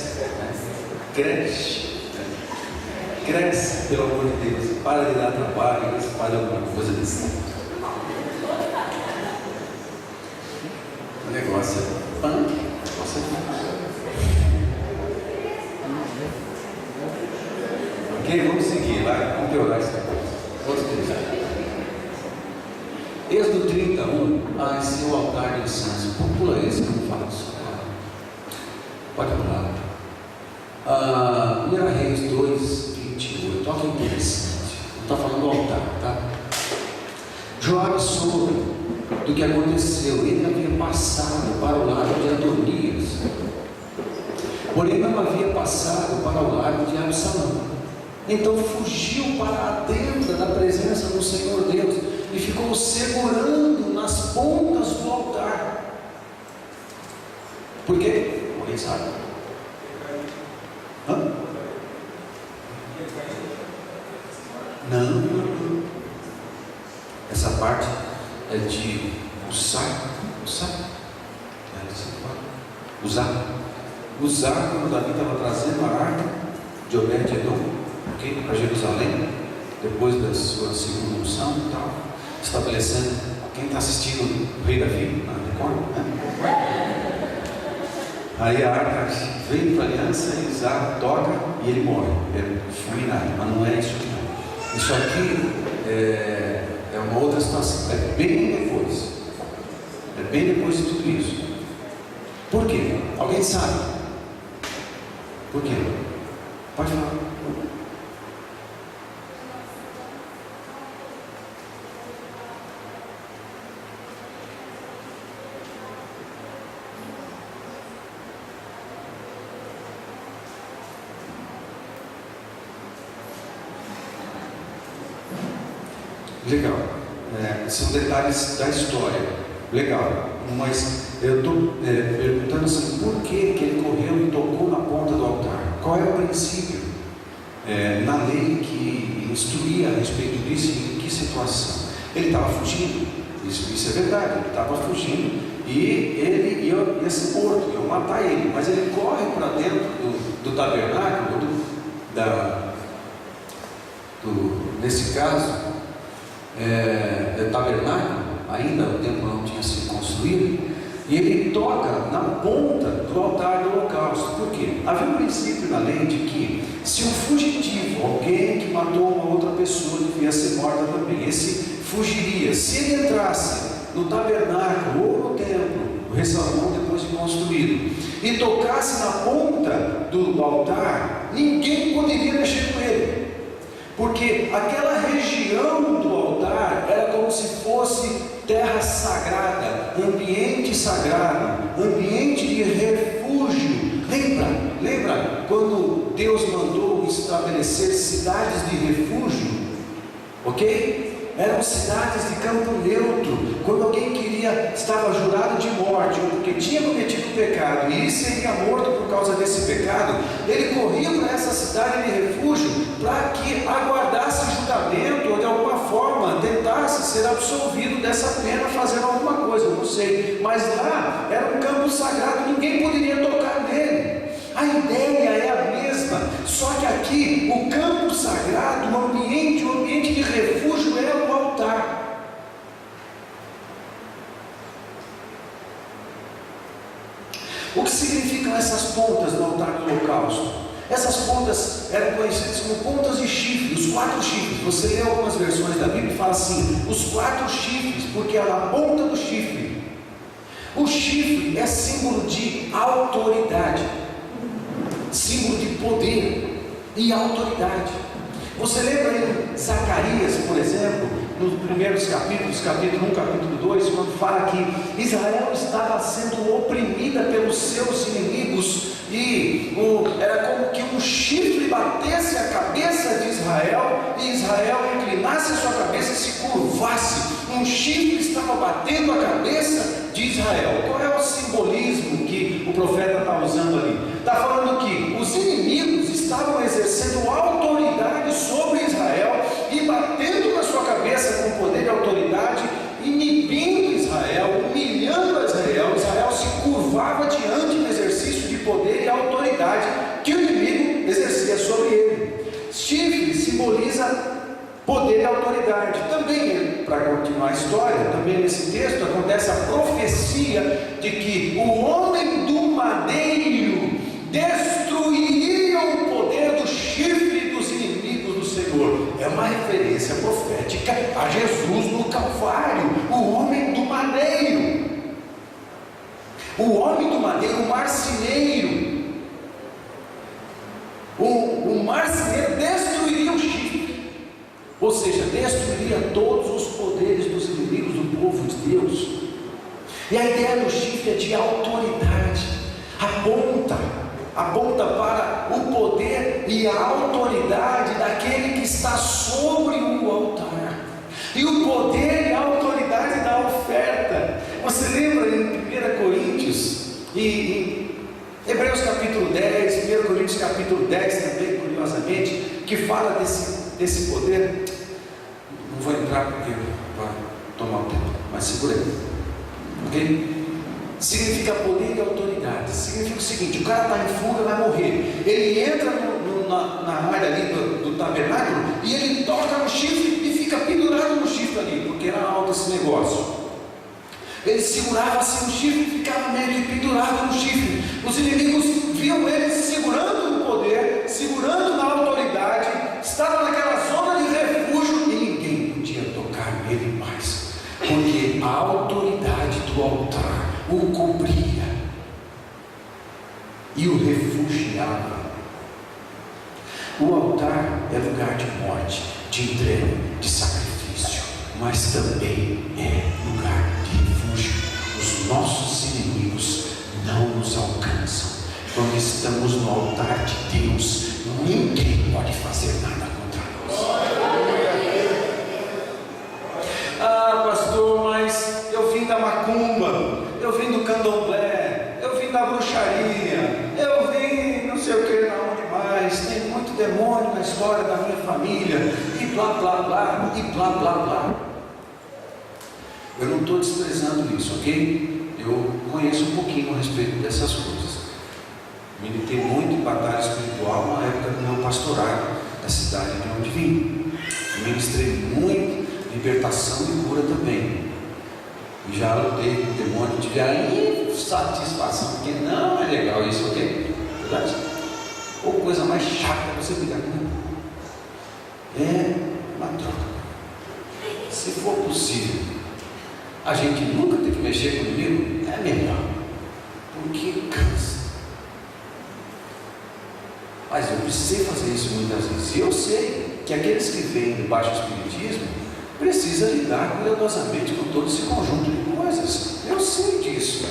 Cresce, pelo amor de Deus. Para de dar trabalho, faz alguma coisa desse tipo. O negócio é punk. Ok, vamos seguir lá, vamos piorar esse negócio. Outro detalhe. Êxodo 31, esse é o altar de incenso. Pula esse que eu não falo disso. Pode pular. 1 Reis 2, 28. Olha que interessante. Não está falando do altar, tá? Joabe soube do que aconteceu. Ele havia passado para o lado de Adonias, porém não havia passado para o lado de Absalão. Então fugiu para a tenda da presença do Senhor Deus e ficou segurando nas pontas do altar. Por quê? Alguém sabe? Não. Essa parte é de usar, quando Davi estava trazendo a arca de Obed-Edom, para Jerusalém, depois da sua segunda unção e tal, estabelecendo. Quem está assistindo o rei Davi na Record, né? Aí a arca vem para a aliança, e Isaac toca e ele morre. É fulminado, mas não é isso aqui não. Isso aqui é uma outra situação. É bem depois. É bem depois de tudo isso. Por quê? Alguém sabe? Por quê? Pode falar. Legal, são detalhes da história, legal, mas eu estou perguntando assim, por que ele correu e tocou na ponta do altar? Qual é o princípio na lei que instruir a respeito disso. Em que situação? Ele estava fugindo, isso é verdade, ele estava fugindo, e ele ia ser morto, iam matar ele, mas ele corre para dentro do tabernáculo, nesse caso, tabernáculo, ainda o templo não tinha sido construído, e ele toca na ponta do altar do holocausto. Por quê? Havia um princípio na lei de que, se um fugitivo, alguém que matou uma outra pessoa, devia ser morta também, esse fugiria. Se ele entrasse no tabernáculo ou no templo, o restaurante depois de construído, e tocasse na ponta do altar, ninguém poderia mexer com ele, porque aquela região do altar era como se fosse terra sagrada, ambiente sagrado, ambiente de refúgio. Lembra quando Deus mandou estabelecer cidades de refúgio? Ok? Eram cidades de campo neutro. Quando alguém estava jurado de morte, ou porque tinha cometido pecado e seria morto por causa desse pecado, ele corria para essa cidade de refúgio para que aguardasse julgamento, ou de alguma forma tentasse ser absolvido dessa pena fazendo alguma coisa, eu não sei. Mas lá era um campo sagrado, ninguém poderia tocar nele. A ideia é a mesma, só que aqui o campo sagrado, o ambiente de refúgio é o altar. O que significam essas pontas do altar do holocausto? Essas pontas eram conhecidas como pontas de chifre, os 4 chifres. Você lê algumas versões da Bíblia e fala assim, os 4 chifres, porque era a ponta do chifre. O chifre é símbolo de autoridade, símbolo de poder e autoridade. Você lembra em Zacarias, por exemplo, nos primeiros capítulos, capítulo 1, capítulo 2, quando fala que Israel estava sendo oprimida pelos seus inimigos, e era como que um chifre batesse a cabeça de Israel, e Israel inclinasse a sua cabeça e se curvasse. Um chifre estava batendo a cabeça de Israel. Qual é o simbolismo que o profeta está usando ali? Está falando que os inimigos estavam exercendo autoridade sobre Israel e batendo na sua cabeça com poder e autoridade, inibindo Israel, humilhando Israel. Israel se curvava diante do exercício de poder e autoridade que o inimigo exercia sobre ele. Chifre simboliza poder e autoridade. Também, para continuar a história, também nesse texto acontece a profecia de que o homem do madeiro destruiria o poder do chifre dos inimigos do Senhor. É uma referência profética a Jesus no Calvário, o homem do madeiro. O homem do madeiro, o marceneiro. O marceneiro destruiria o chifre, ou seja, destruiria todos os poderes dos inimigos do povo de Deus. E a ideia do chifre é de autoridade, aponta para o poder e a autoridade daquele que está sobre o altar, e o poder e a autoridade da oferta. Você lembra em 1 Coríntios e em Hebreus capítulo 10, 1 Coríntios capítulo 10 também, curiosamente, que fala desse poder? Não vou entrar porque vai tomar o tempo, mas segura aí, ok? Significa poder e autoridade. Significa o seguinte: o cara está em fuga, vai morrer. Ele entra na área ali do tabernáculo e ele toca no chifre e fica pendurado no chifre ali, porque era alto esse negócio. Ele segurava assim o chifre e ficava meio que pendurado no chifre. Os inimigos viam ele segurando no poder, segurando na autoridade, estava naquela zona de refúgio e ninguém podia tocar nele mais, porque a autoridade do altar o cobria e o refugiava. O altar é lugar de morte, de entrega, de sacrifício, mas também é lugar de refúgio. Os nossos inimigos não nos alcançam. Quando estamos no altar de Deus, ninguém pode fazer nada contra nós. Ah, pastor, mas eu vim da macumba, eu vim do candomblé, eu vim da bruxaria, eu vim não sei o que, não onde mais. mas tem muito demônio na história da minha família, e blá blá blá, e blá blá blá. Eu não estou desprezando isso, ok? Eu conheço um pouquinho a respeito dessas coisas. Militei muito em batalha espiritual na época do meu pastorado, da cidade de onde vim. Ministrei muito libertação e cura também. E já lutei com o demônio, tive aí satisfação, porque não é legal isso, ok? Verdade? Ou coisa mais chata você brigar com é uma troca. Se for possível, a gente nunca tem que mexer com o inimigo, é melhor, porque cansa. Mas eu precisei fazer isso muitas vezes, e eu sei que aqueles que vêm do baixo espiritismo precisam lidar cuidadosamente com todo esse conjunto de coisas. Eu sei disso.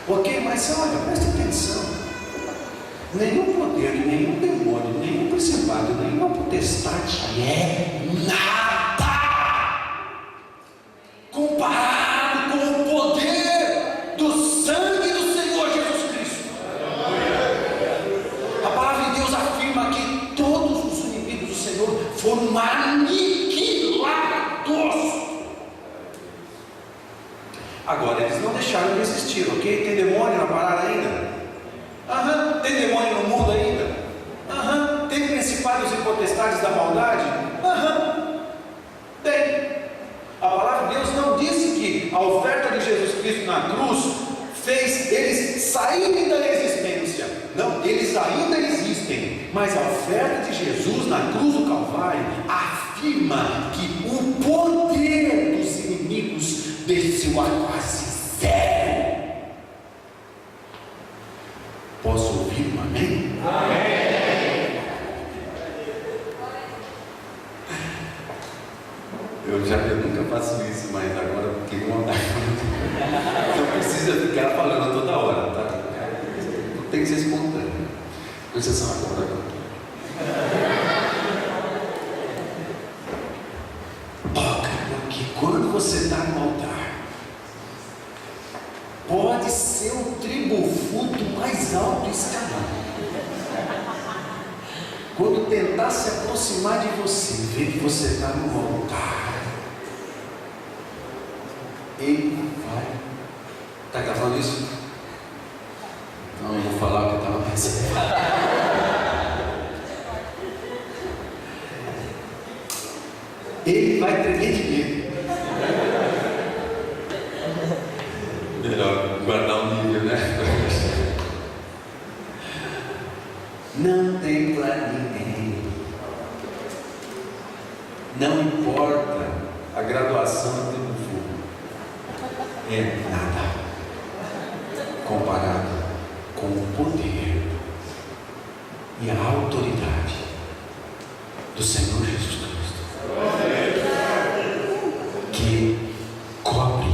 Ok, mas olha, preste atenção. Nenhum poder, nenhum demônio, nenhum principado, nenhuma potestade é nada comparado com o poder do sangue do Senhor Jesus Cristo. A palavra de Deus afirma que todos os inimigos do Senhor foram aniquilados. Agora, eles não deixaram de existir, ok? Tem demônio na parada ainda? Aham. Tem demônio no mundo ainda? Aham. Tem principados e potestades da maldade? Aham. Tem. A palavra de Deus não disse que a oferta de Jesus Cristo na cruz fez eles saírem da existência. Não, eles ainda existem, mas a oferta de Jesus na cruz do Calvário afirma que o poder dos inimigos desceu a quase zero. Posso ouvir um amém? Amém. Eu nunca faço isso, mas agora fiquei com vontade. Não precisa ficar falando toda hora, tá? Tem que ser espontâneo. Com exceção agora. Toca, porque quando você está no altar, pode ser o tribufuto mais alto escalão. Quando tentar se aproximar de você, ver que você está no altar, ele vai. Está gravando isso? Não, eu vou falar o que eu estava pensando. Ele vai tremer de medo. Melhor guardar um nível, né? Não tem para ninguém. Não importa a graduação do fogo. É nada comparado com o poder e a autoridade do Senhor Jesus Cristo, que cobre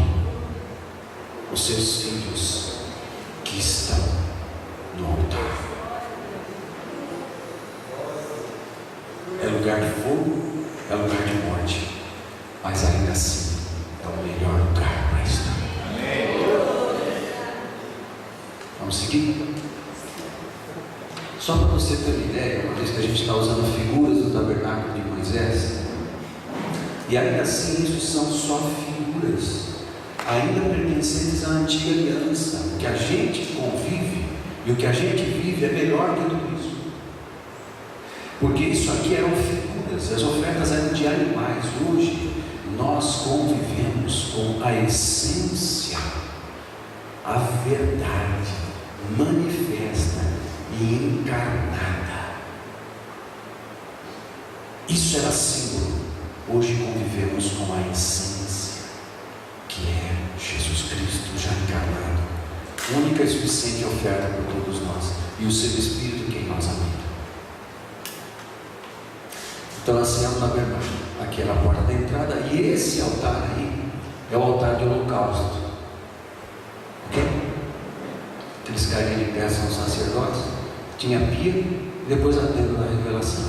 os seus filhos que estão no altar. É lugar de fogo, é lugar de morte, mas ainda assim é o melhor lugar para estar. Vamos seguir? Só para você ter uma ideia, uma vez que a gente está usando figuras do tabernáculo de Moisés, e ainda assim isso são só figuras, ainda pertencentes à antiga aliança. O que a gente convive e o que a gente vive é melhor que tudo isso, porque isso aqui eram figuras, as ofertas eram de animais. Hoje nós convivemos com a essência, a verdade manifesta e encarnada. Isso era símbolo. Hoje convivemos com a essência, que é Jesus Cristo já encarnado, única e suficiente oferta por todos nós, e o seu Espírito que em nós habita. Então assim é o tabernáculo, aqui é a porta da entrada, e esse altar aí é o altar de holocausto, ok? Aqueles carinhas de pé são os sacerdotes. Tinha pia e depois a tenda da revelação.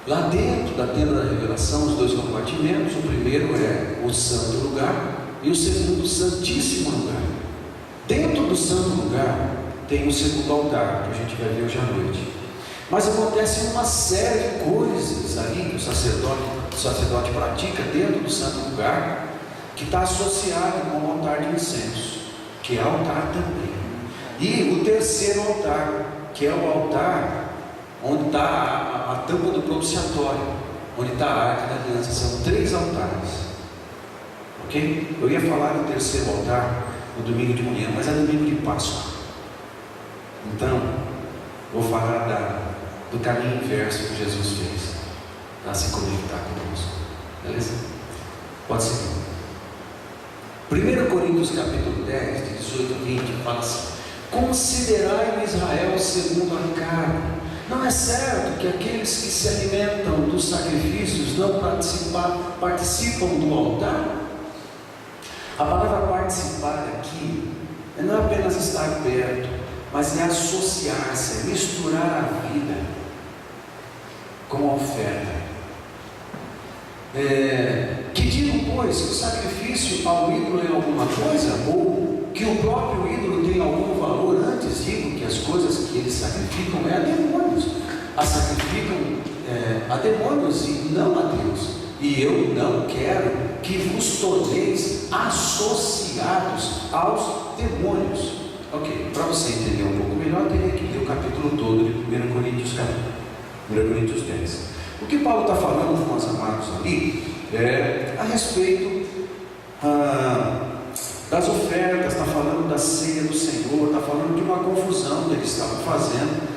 Lá dentro da tenda da revelação, os dois compartimentos. O primeiro é o santo lugar e o segundo o santíssimo lugar. Dentro do santo lugar tem o segundo altar, que a gente vai ver hoje à noite. Mas acontece uma série de coisas ali que o sacerdote pratica dentro do santo lugar, que está associado com o altar de incenso, que é altar também. E o terceiro altar, que é o altar onde está a tampa do propiciatório, onde está a arca da aliança. São 3 altares, ok? Eu ia falar do terceiro altar no domingo de manhã, mas é domingo de Páscoa. Então, vou falar do caminho inverso que Jesus fez para se conectar conosco. Beleza? Pode ser. 1 Coríntios capítulo 10, de 18 a 20, fala assim: considerai Israel segundo a carne. Não é certo que aqueles que se alimentam dos sacrifícios não participam do altar? A palavra participar aqui não é apenas estar perto, mas é associar-se, é misturar a vida com a oferta. Que digam, pois, que o sacrifício ao ídolo é alguma coisa, ou que o próprio ídolo tem algum valor. Antes digo que as coisas que eles sacrificam a demônios, sacrificam a demônios e não a Deus. E eu não quero que vos torneis associados aos demônios. Ok, para você entender um pouco melhor, teria que ler o capítulo todo de 1 Coríntios 10. O que Paulo está falando com os amados ali é a respeito das ofertas, está falando da ceia do Senhor, está falando de uma confusão que eles estavam fazendo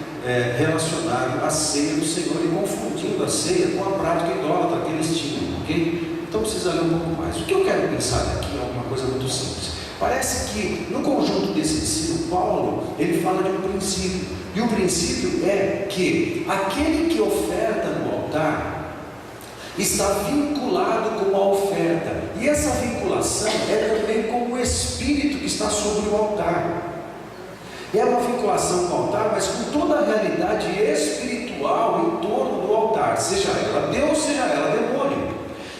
relacionado à ceia do Senhor e confundindo a ceia com a prática idólatra que eles tinham, ok? Então precisa ler um pouco mais. O que eu quero pensar aqui é uma coisa muito simples. Parece que no conjunto desse ensino, Paulo, ele fala de um princípio, e o princípio é que aquele que oferta no altar está vinculado com a oferta, e essa vinculação é também com o Espírito que está sobre o altar. É uma vinculação com o altar, mas com toda a realidade espiritual em torno do altar, seja ela Deus, seja ela demônio.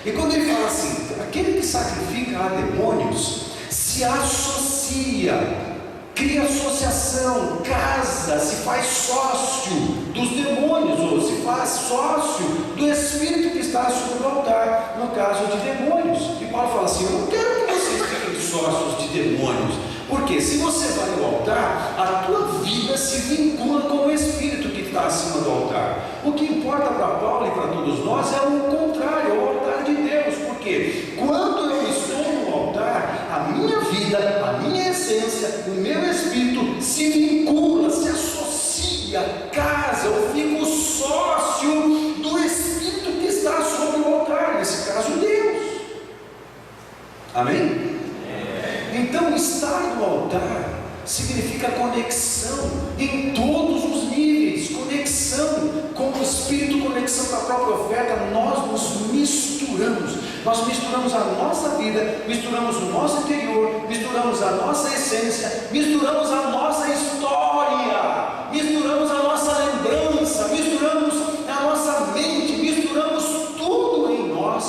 E quando ele fala assim, aquele que sacrifica a demônios se associa, cria associação, casa, se faz sócio dos demônios, ou se faz sócio do Espírito que está sobre o altar, no caso de demônios. E Paulo fala assim: eu não quero que vocês fiquem sócios de demônios, porque se você vai ao altar, a tua vida se vincula com o Espírito que está acima do altar. O que importa para Paulo e para todos nós é o contrário, é o altar de Deus, porque quando eu estou no altar, a minha vida, a minha essência, o meu Espírito se vincula, se associa, casa, eu fico sócio do Espírito que está sobre o altar, nesse caso Deus. Amém? Então, estar no altar significa conexão em todos os níveis, conexão com o Espírito, conexão com a própria oferta. Nós nos misturamos a nossa vida, misturamos o nosso interior, misturamos a nossa essência, misturamos a nossa história, misturamos a nossa lembrança, misturamos a nossa mente, misturamos tudo em nós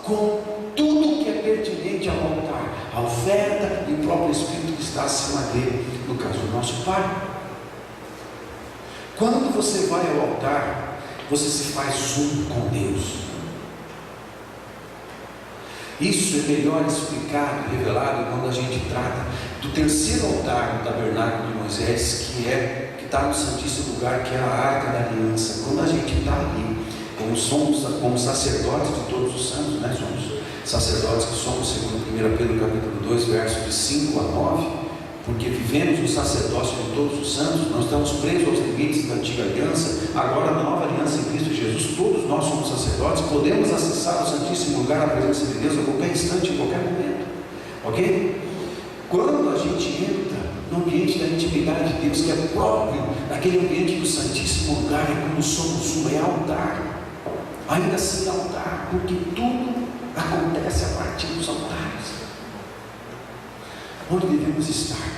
com tudo que é pertinente ao altar, a oferta e o próprio Espírito que está acima dele, no caso do nosso Pai. Quando você vai ao altar, você se faz um com Deus. Isso é melhor explicado e revelado quando a gente trata do terceiro altar no tabernáculo de Moisés, que está no Santíssimo Lugar, que é a Arca da Aliança. Quando a gente está ali, como sacerdotes de todos os santos, né? Somos sacerdotes que somos, segundo 1 Pedro capítulo 2, versos de 5 a 9, porque vivemos no sacerdócio de todos os santos, nós estamos presos aos limites da antiga aliança. Agora, na nova aliança em Cristo Jesus, todos nós somos sacerdotes, podemos acessar o Santíssimo Lugar, a presença de Deus a qualquer instante, em qualquer momento, ok? Quando a gente entra no ambiente da intimidade de Deus, que é próprio daquele ambiente do Santíssimo Lugar, é como somos um, é altar, ainda assim altar, porque tudo acontece a partir dos altares, onde devemos estar.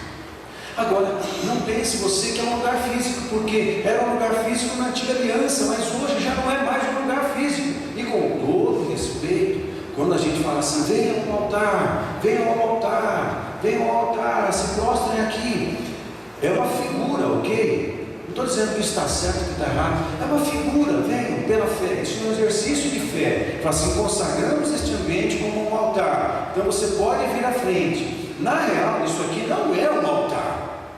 Agora, não pense você que é um lugar físico, porque era um lugar físico na antiga aliança, mas hoje já não é mais um lugar físico. E com todo respeito, quando a gente fala assim, venham ao altar, venham ao altar, venham ao altar, se prostrem aqui, é uma figura estou dizendo que está certo, que está errado. É uma figura, venham pela fé. Isso é um exercício de fé. Fala assim, consagramos este ambiente como um altar. Então você pode vir à frente. Na real, isso aqui não é um altar.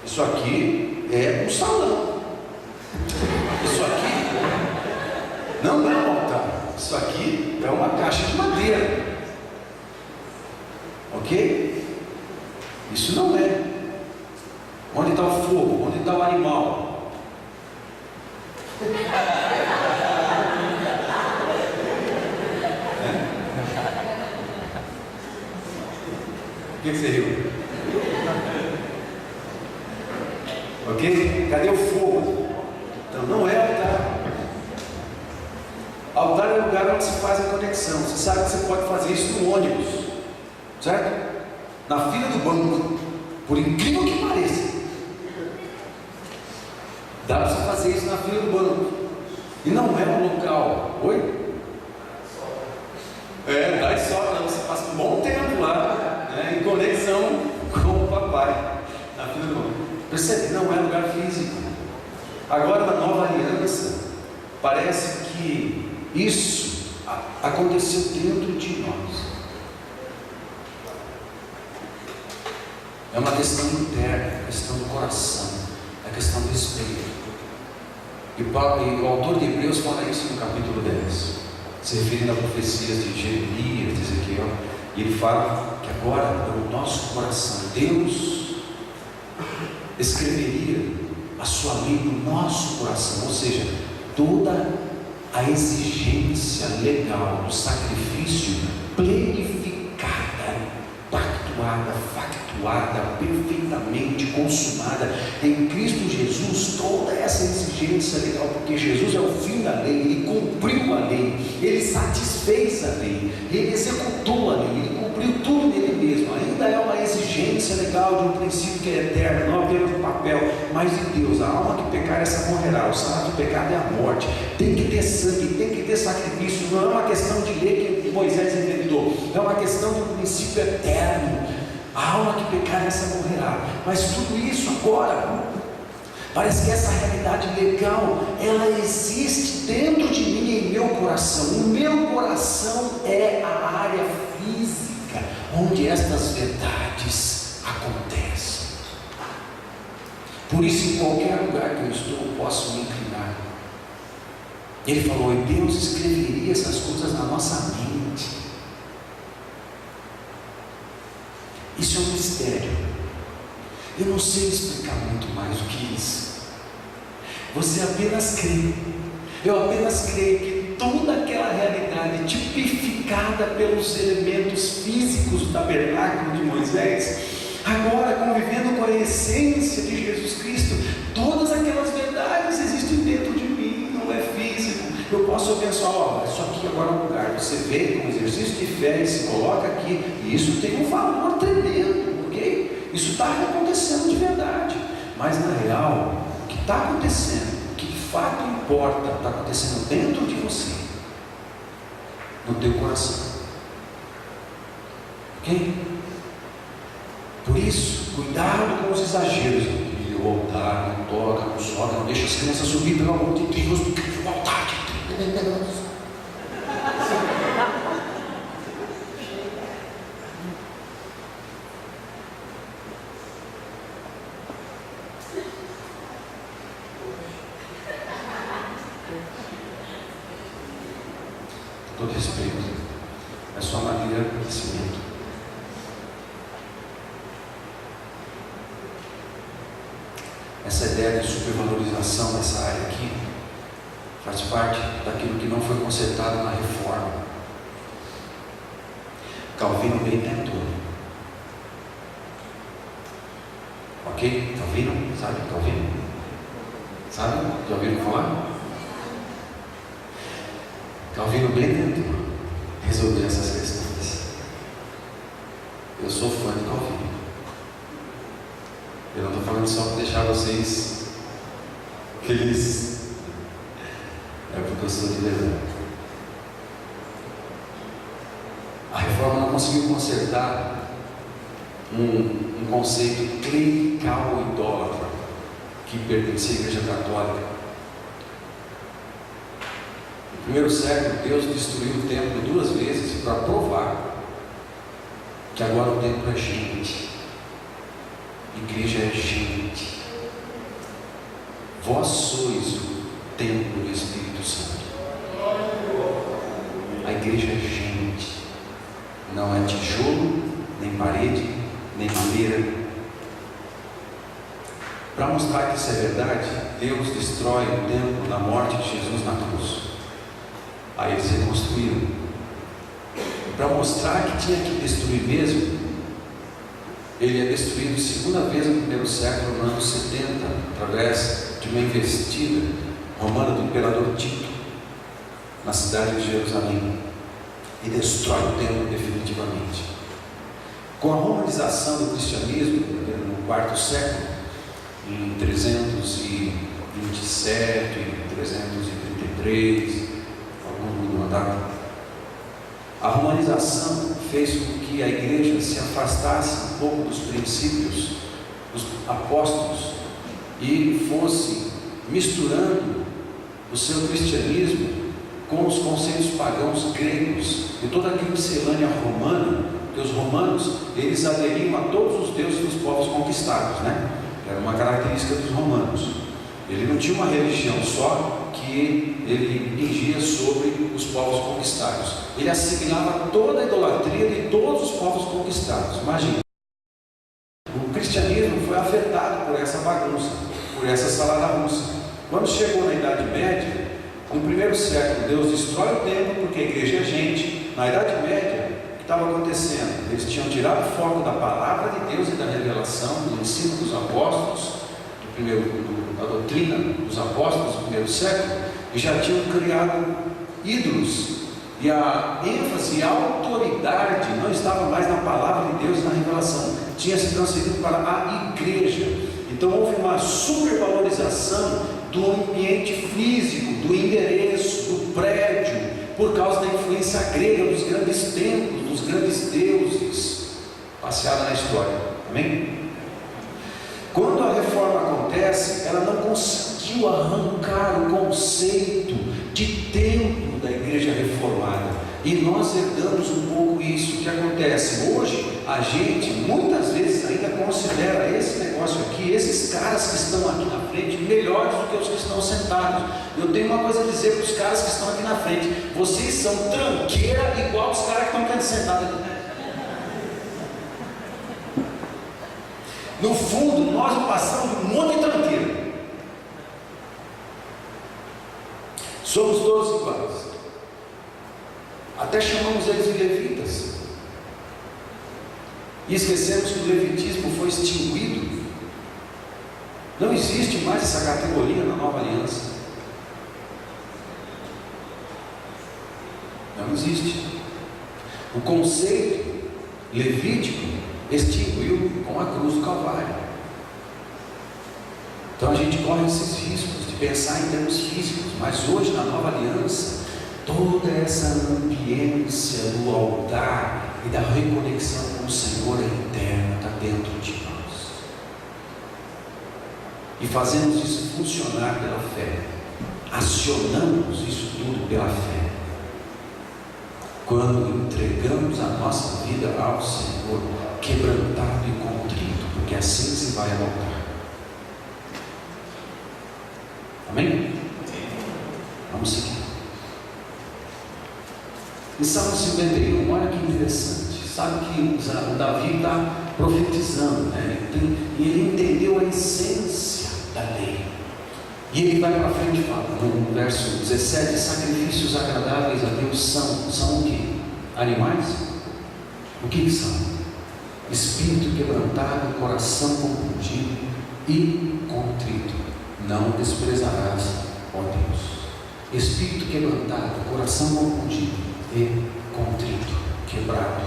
Isso aqui é um salão. Isso aqui não é um altar. Isso aqui é uma caixa de madeira. Ok? Isso não é. Onde está o fogo? Onde está o animal? Por que você riu? Ok? Cadê o fogo? Então não é altar. Altar é o lugar onde se faz a conexão. Você sabe que você pode fazer isso no ônibus, certo? Na fila do banco, por incrível que pareça, dá para você fazer isso na fila do banco. E não é um local. Oi? Dá e sobra. Você passa um bom tempo lá, né, em conexão com o papai na fila do banco. Percebe? Não é lugar físico. Agora, na nova aliança, parece que isso aconteceu dentro de nós. É uma questão interna, é uma questão do coração, é a questão do espírito. E o autor de Hebreus fala isso no capítulo 10, se referindo a profecias de Jeremias, de Ezequiel. E ele fala que agora, no nosso coração, Deus escreveria a sua lei no nosso coração, ou seja, toda a exigência legal do sacrifício planificada, pactuada, factuada, perfeitamente consumada em Cristo Jesus. Toda essa exigência legal, porque Jesus é o fim da lei, ele cumpriu a lei, ele satisfez a lei, ele executou a lei, ele cumpriu tudo nele mesmo. Ainda é uma exigência legal de um princípio que é eterno, não apenas no papel, mas em Deus. A alma que pecar, essa morrerá. O salário do pecado é a morte. Tem que ter sangue, tem que ter sacrifício. Não é uma questão de lei que Moisés inventou, é uma questão de um princípio eterno. A alma que pecar, essa morrerá. Mas tudo isso agora, parece que essa realidade legal, ela existe dentro de mim e em meu coração. O meu coração é a área física onde estas verdades acontecem. Por isso, em qualquer lugar que eu estou, eu posso me inclinar. Ele falou, e Deus escreveria essas coisas na nossa mente. Isso é um mistério. Eu não sei explicar muito mais do que isso. Você apenas crê. Eu apenas creio que toda aquela realidade tipificada pelos elementos físicos do tabernáculo de Moisés, agora convivendo com a essência de Jesus Cristo, todas aquelas verdades existem dentro de mim, não é físico. Eu posso pensar, isso aqui agora é um lugar, você vê com um exercício de fé e se coloca aqui, e isso tem um valor tremendo, ok? Isso está acontecendo de verdade, mas na real, o que está acontecendo, o que de fato importa, está acontecendo dentro de você, no teu coração, ok? Por isso, cuidado com os exageros. O altar, não toca, não sobe, não deixa as crianças subir, pelo amor de Deus, do que o altar. Todo respeito, é só maneira de crescimento. Essa ideia de supervalorização dessa área aqui faz parte daquilo que não foi consertado na reforma. Calvino bem tentou. Ok? Calvino? Sabe Calvino? Sabe? Já ouviram falar? Calvino bem tentou resolver essas questões. Eu sou fã de Calvino. Eu não estou falando só para deixar vocês felizes. É porque eu sou de verdade. A reforma não conseguiu consertar um conceito clerical idólatra que pertencia à Igreja Católica. No primeiro século, Deus destruiu o templo 2 vezes para provar que agora o templo é gente, igreja é gente. Vós sois o templo do Espírito Santo. A igreja é gente, não é tijolo, nem parede, nem madeira. Para mostrar que isso é verdade, Deus destrói o templo na morte de Jesus na cruz. Aí eles reconstruíram. Para mostrar que tinha que destruir mesmo, ele é destruído segunda vez no primeiro século, no ano 70, através de uma investida romana do imperador Tito na cidade de Jerusalém, e destrói o templo definitivamente. Com a romanização do cristianismo no quarto século, em 327, em 333, algum mandado, a romanização fez com que a igreja se afastasse um pouco dos princípios dos apóstolos e fosse misturando o seu cristianismo com os conceitos pagãos gregos e toda aquela miscelânea romana, que os romanos, eles aderiam a todos os deuses dos povos conquistados, né? Era uma característica dos romanos. Ele não tinha uma religião só que ele impingia sobre os povos conquistados. Ele assimilava toda a idolatria de todos os povos conquistados. Imagina. O cristianismo foi afetado por essa bagunça, por essa salada russa. Quando chegou na Idade Média, no primeiro século, Deus destrói o templo porque a igreja é gente. Na Idade Média, o que estava acontecendo? Eles tinham tirado o foco da palavra de Deus e da revelação, do ensino dos apóstolos, da doutrina dos apóstolos do primeiro século, e já tinham criado ídolos. E a ênfase e a autoridade não estava mais na palavra de Deus e na revelação, tinha se transferido para a igreja. Então houve uma supervalorização do ambiente físico, do endereço, do prédio, por causa da influência grega, dos grandes templos, dos grandes deuses, passeada na história. Amém? Quando a reforma acontece, ela não conseguiu arrancar o conceito de templo da igreja reformada. E nós herdamos um pouco isso. O que acontece? Hoje, a gente muitas vezes ainda considera esse negócio aqui, esses caras que estão aqui na frente, melhores do que os que estão sentados. Eu tenho uma coisa a dizer para os caras que estão aqui na frente: vocês são tranqueira igual os caras que estão aqui sentados aqui. No fundo, nós passamos um monte de tranqueira. Somos todos iguais. Até chamamos eles de levitas. E esquecemos que o levitismo foi extinguido. Não existe mais essa categoria na nova aliança. Não existe. O conceito levítico extinguiu com a cruz do Calvário. Então a gente corre esses riscos de pensar em termos físicos, mas hoje na nova aliança, toda essa ambiência do altar e da reconexão com o Senhor é interna, está dentro de nós. E fazemos isso funcionar pela fé. Acionamos isso tudo pela fé. Quando entregamos a nossa vida ao Senhor, quebrantado e contrito, porque assim se vai ao altar. Amém? Vamos seguir. Em Salmo 51, olha que interessante. Sabe que o Davi está profetizando, né? E ele entendeu a essência da lei. E ele vai para frente e fala, no verso 17: sacrifícios agradáveis a Deus são o quê? Animais? O que são? Espírito quebrantado, coração compungido e contrito, não desprezarás, ó Deus. Espírito quebrantado, coração compungido e contrito, quebrantado.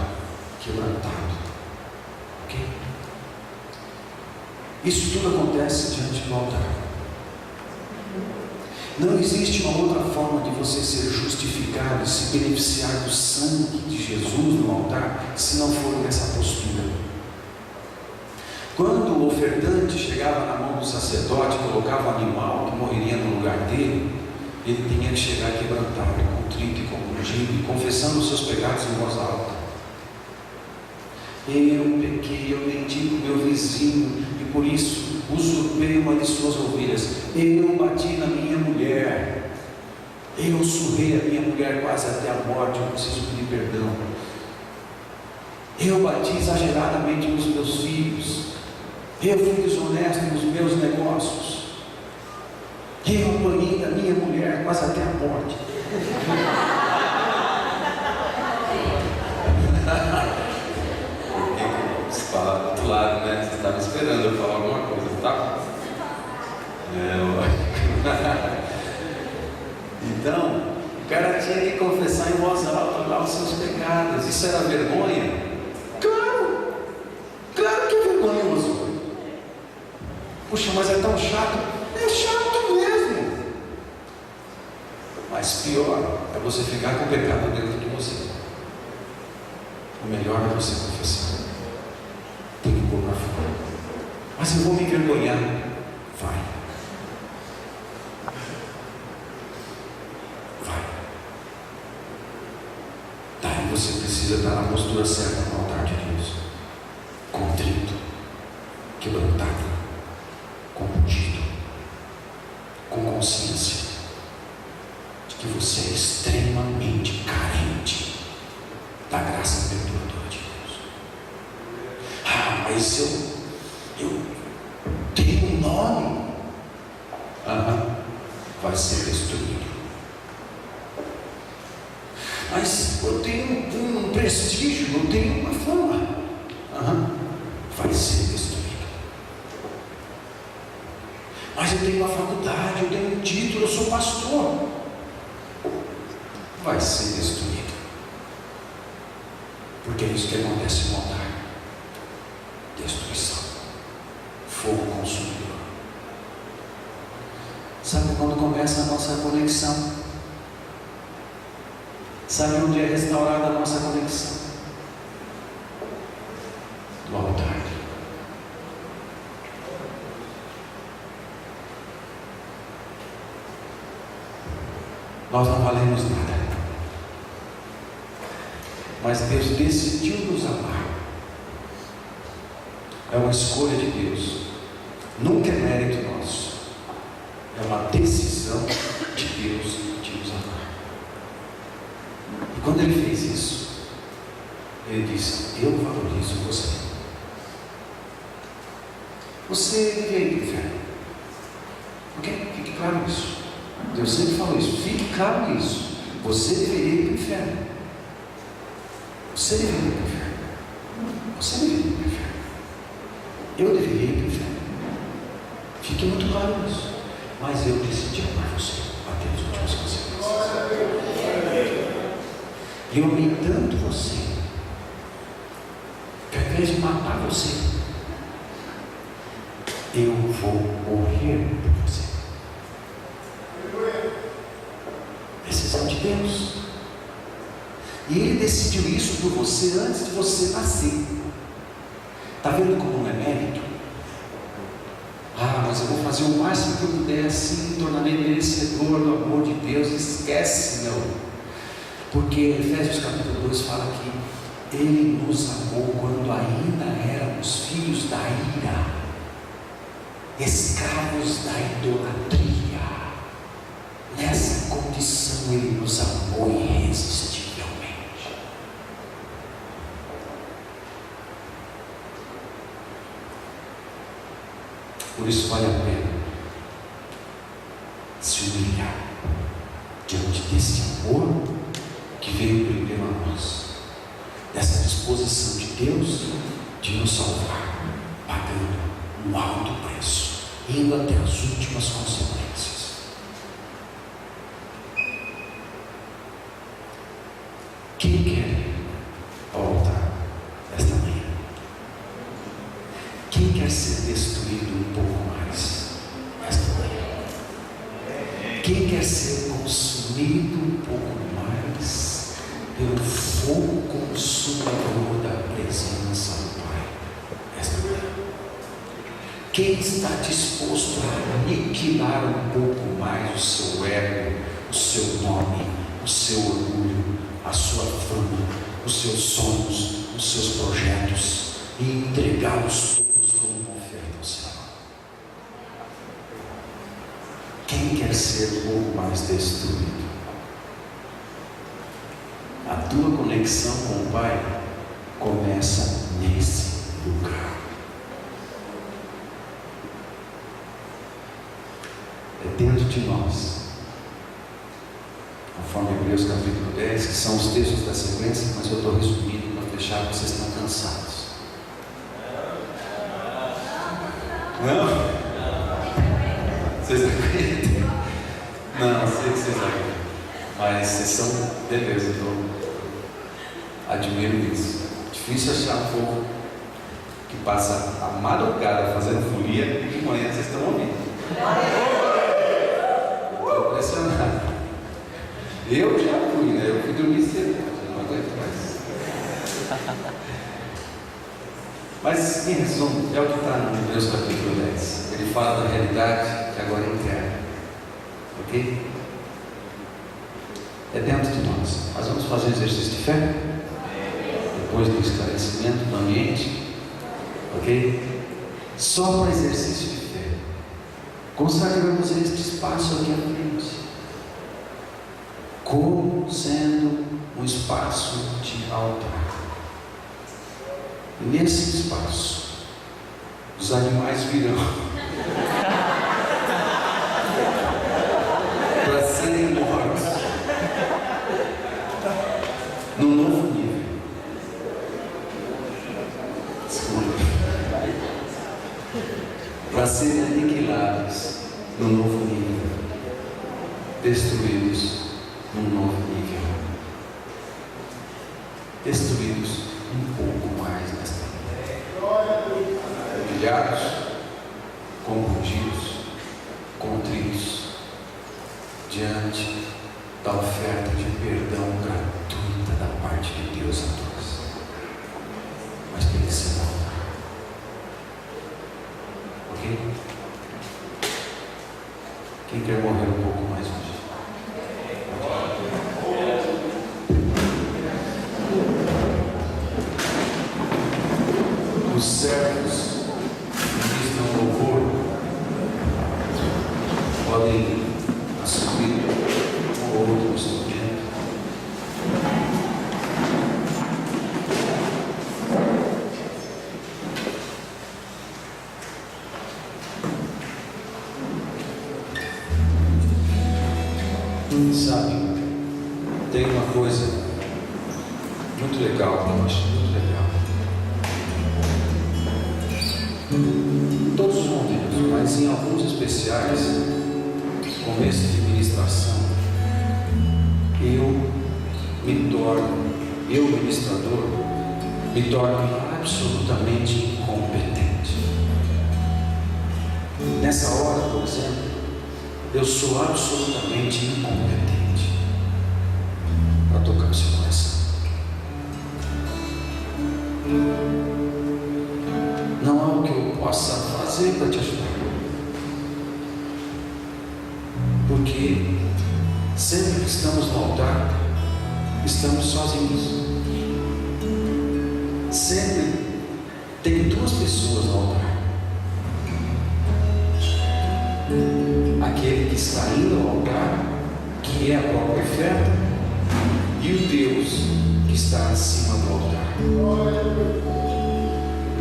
Ok? Isso tudo acontece diante do altar. Não existe uma outra forma de você ser justificado e se beneficiar do sangue de Jesus no altar, se não for nessa postura. Quando o ofertante chegava na mão do sacerdote, colocava o animal que morreria no lugar dele, ele tinha que chegar quebrantado, contrito e compungido, confessando os seus pecados em voz alta. Eu pequei, eu menti com meu vizinho e por isso usurpei uma de suas ovelhas. Eu bati na minha mulher. Eu surrei a minha mulher quase até a morte. Eu preciso pedir perdão. Eu bati exageradamente nos meus filhos. Eu fui desonesto nos meus negócios. Eu apanhei da minha mulher quase até a morte. Você fala do outro lado, né? Você estava esperando eu falar alguma coisa, tá? Então, o cara tinha que confessar em voz alta lá os seus pecados. Isso era vergonha? Claro! Claro que é vergonhoso. Puxa, mas é tão chato. É chato mesmo. Mas pior é você ficar com o pecado dentro de você. O melhor é você confessar. Tem que pôr para fora. Mas eu vou me envergonhar. Vai. Vai. Daí você precisa estar na postura certa no altar de Deus. Contrito. Quebrantado. Compungido. Com consciência de que você é extremamente carente da graça perdoadora de Deus. Mas eu tenho um nome. Vai ser destruído. Mas eu tenho um prestígio, eu tenho uma fama. Vai ser destruído. Mas eu tenho uma faculdade, eu tenho um título, eu sou pastor. Vai ser destruído. Porque é isso que acontece no altar. Destruição. Fogo consumidor. Sabe quando começa a nossa conexão? Sabe onde é restaurada a nossa conexão? No altar. Nós não valemos nada. Mas Deus decidiu nos amar. É uma escolha de Deus. Nunca é mérito nosso. É uma decisão de Deus de nos amar. E quando Ele fez isso, Ele disse: eu valorizo você. Você deveria ir para o inferno. Ok? Fique claro isso. Deus sempre falou isso. Fique claro nisso. Você deveria ir para o inferno. Você deveria ir para o inferno. Você deveria ir para o inferno. Eu deveria ir para o inferno. Fique muito claro nisso. Mas eu decidi amar você até as últimas consequências. Eu amei tanto você que ao invés de matar você, eu vou morrer por você. Decisão de Deus. E Ele decidiu isso por você antes de você nascer. Está vendo como não é mérito? Mas eu vou fazer o máximo que eu puder, assim tornar-me merecedor do amor de Deus. Esquece, não. Porque Efésios capítulo 2 fala que Ele nos amou quando ainda éramos filhos da ira, escravos da idolatria. Nessa condição Ele nos amou irresistivelmente. Por isso vale a pena se humilhar diante desse amor que veio primeiro a nós, dessa disposição de Deus de nos salvar, pagando um alto preço, indo até as últimas consequências. Quem quer ao altar esta manhã? Quem quer ser destruído um pouco mais esta manhã? Quem quer ser consumido um pouco mais pelo fogo consumidor da presença do Pai esta manhã? Quem está disposto a aniquilar um pouco mais o seu ego, o seu nome, o seu orgulho, a sua fama, os seus sonhos, os seus projetos e entregá-los todos como uma oferta ao Senhor? Quem quer ser um pouco mais destruído? A tua conexão com o Pai começa nesse lugar. É dentro de nós, conforme Hebreus capítulo 10, que são os textos da sequência, mas eu estou resumindo para fechar, porque vocês estão cansados. Não? Vocês acreditam? Não, sei que vocês acreditam. Mas vocês são, beleza, eu admiro isso. Difícil achar um povo que passa a madrugada fazendo folia e de manhã vocês estão ouvindo. Estou impressionado. Eu já fui, né? Eu fui dormir cedo, eu não aguento mais. Mas, em resumo, é o que está no Hebreus capítulo 10. Ele fala da realidade que agora é interna. Ok? É dentro de nós. Nós vamos fazer exercício de fé. Depois do esclarecimento do ambiente. Ok? Só para exercício de fé. Consagramos este espaço aqui a Deus como sendo um espaço de altar. Nesse espaço, os animais virão para serem mortos num novo nível. Para serem aniquilados num novo nível, destruídos num novo nível, destruídos um pouco mais nesta vida, humilhados, confundidos, contritos, diante da oferta de perdão gratuita da parte de Deus a todos. Mas tem que ser volta. Ok? Quem quer morrer um pouco mais hoje? Os servos que ministram louvor podem assumir um ou outro instrumento. Sabe, tem uma coisa muito legal, eu acho muito legal. Em todos os momentos, mas em alguns especiais, começo de ministração, eu ministrador, me torno absolutamente incompetente. Nessa hora, por exemplo, eu sou absolutamente incompetente para tocar o seu coração. Não há o que eu possa fazer para te ajudar, porque sempre que estamos no altar, estamos sozinhos. Sempre tem duas pessoas no altar: aquele que está indo ao altar, que é a própria oferta, e o Deus que está acima do altar.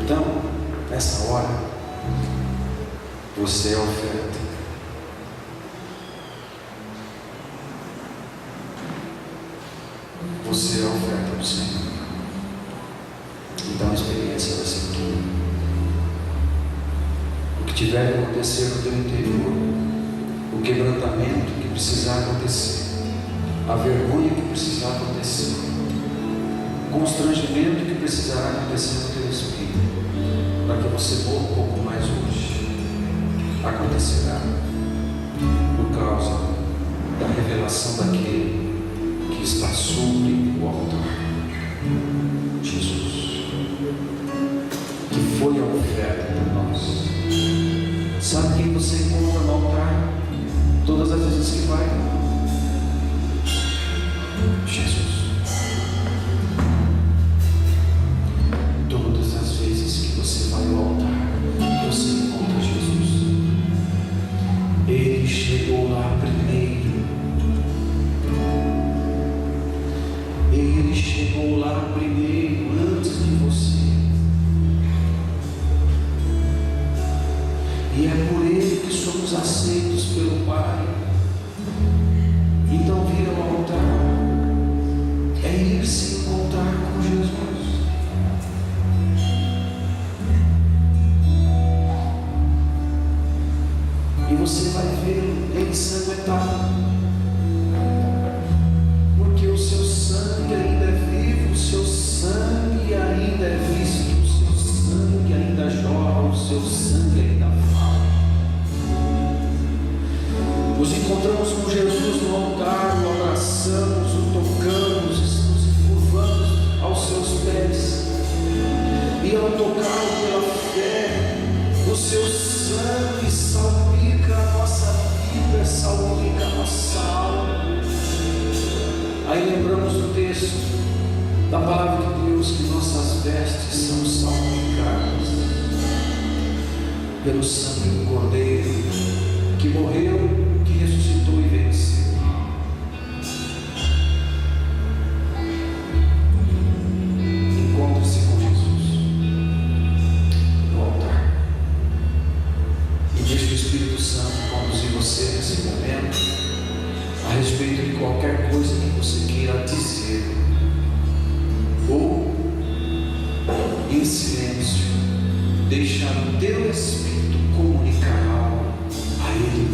Então, nessa hora, você é a oferta. Você é a oferta do Senhor. Então a experiência vai ser tua. O que tiver que acontecer no teu interior, o quebrantamento que precisar acontecer, a vergonha que precisar acontecer, o constrangimento que precisará acontecer no teu espírito, para que você voe um pouco mais hoje, acontecerá por causa da revelação daquele que está sobre o altar, Jesus, que foi a oferta por nós. seu sangue ainda fala. Nos encontramos com Jesus no altar, o abraçamos, o tocamos, nos encurvamos aos seus pés. E ao tocá-lo pela fé, o seu sangue salpica a nossa vida, salpica a nossa alma. Aí lembramos do texto da palavra de Deus, que nossas vestes são salpicadas pelo sangue do Cordeiro, que morreu, que ressuscitou e venceu. Encontre-se com Jesus no altar e deixe o Espírito Santo conduzir você nesse momento a respeito de qualquer coisa que você queira dizer, ou em silêncio deixar o teu Espírito comunicar algo a Ele,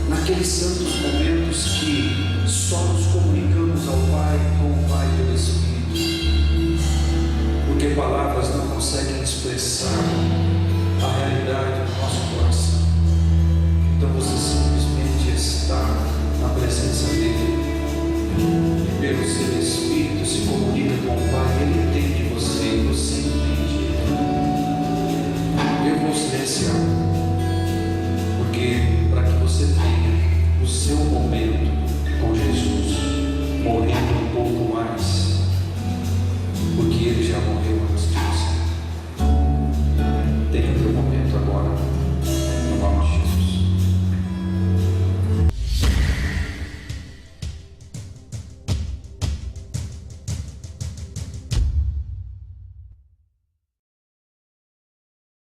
naqueles santos momentos que só nos comunicamos ao Pai com o Pai pelo Espírito, porque palavras não conseguem expressar a realidade do nosso coração. Então você simplesmente está na presença dEle, e pelo seu Espírito se comunica com o Pai. Ele entende você e você entende Ele. Eu vou silenciar, porque para que você tenha o seu momento com Jesus, morrendo um pouco mais,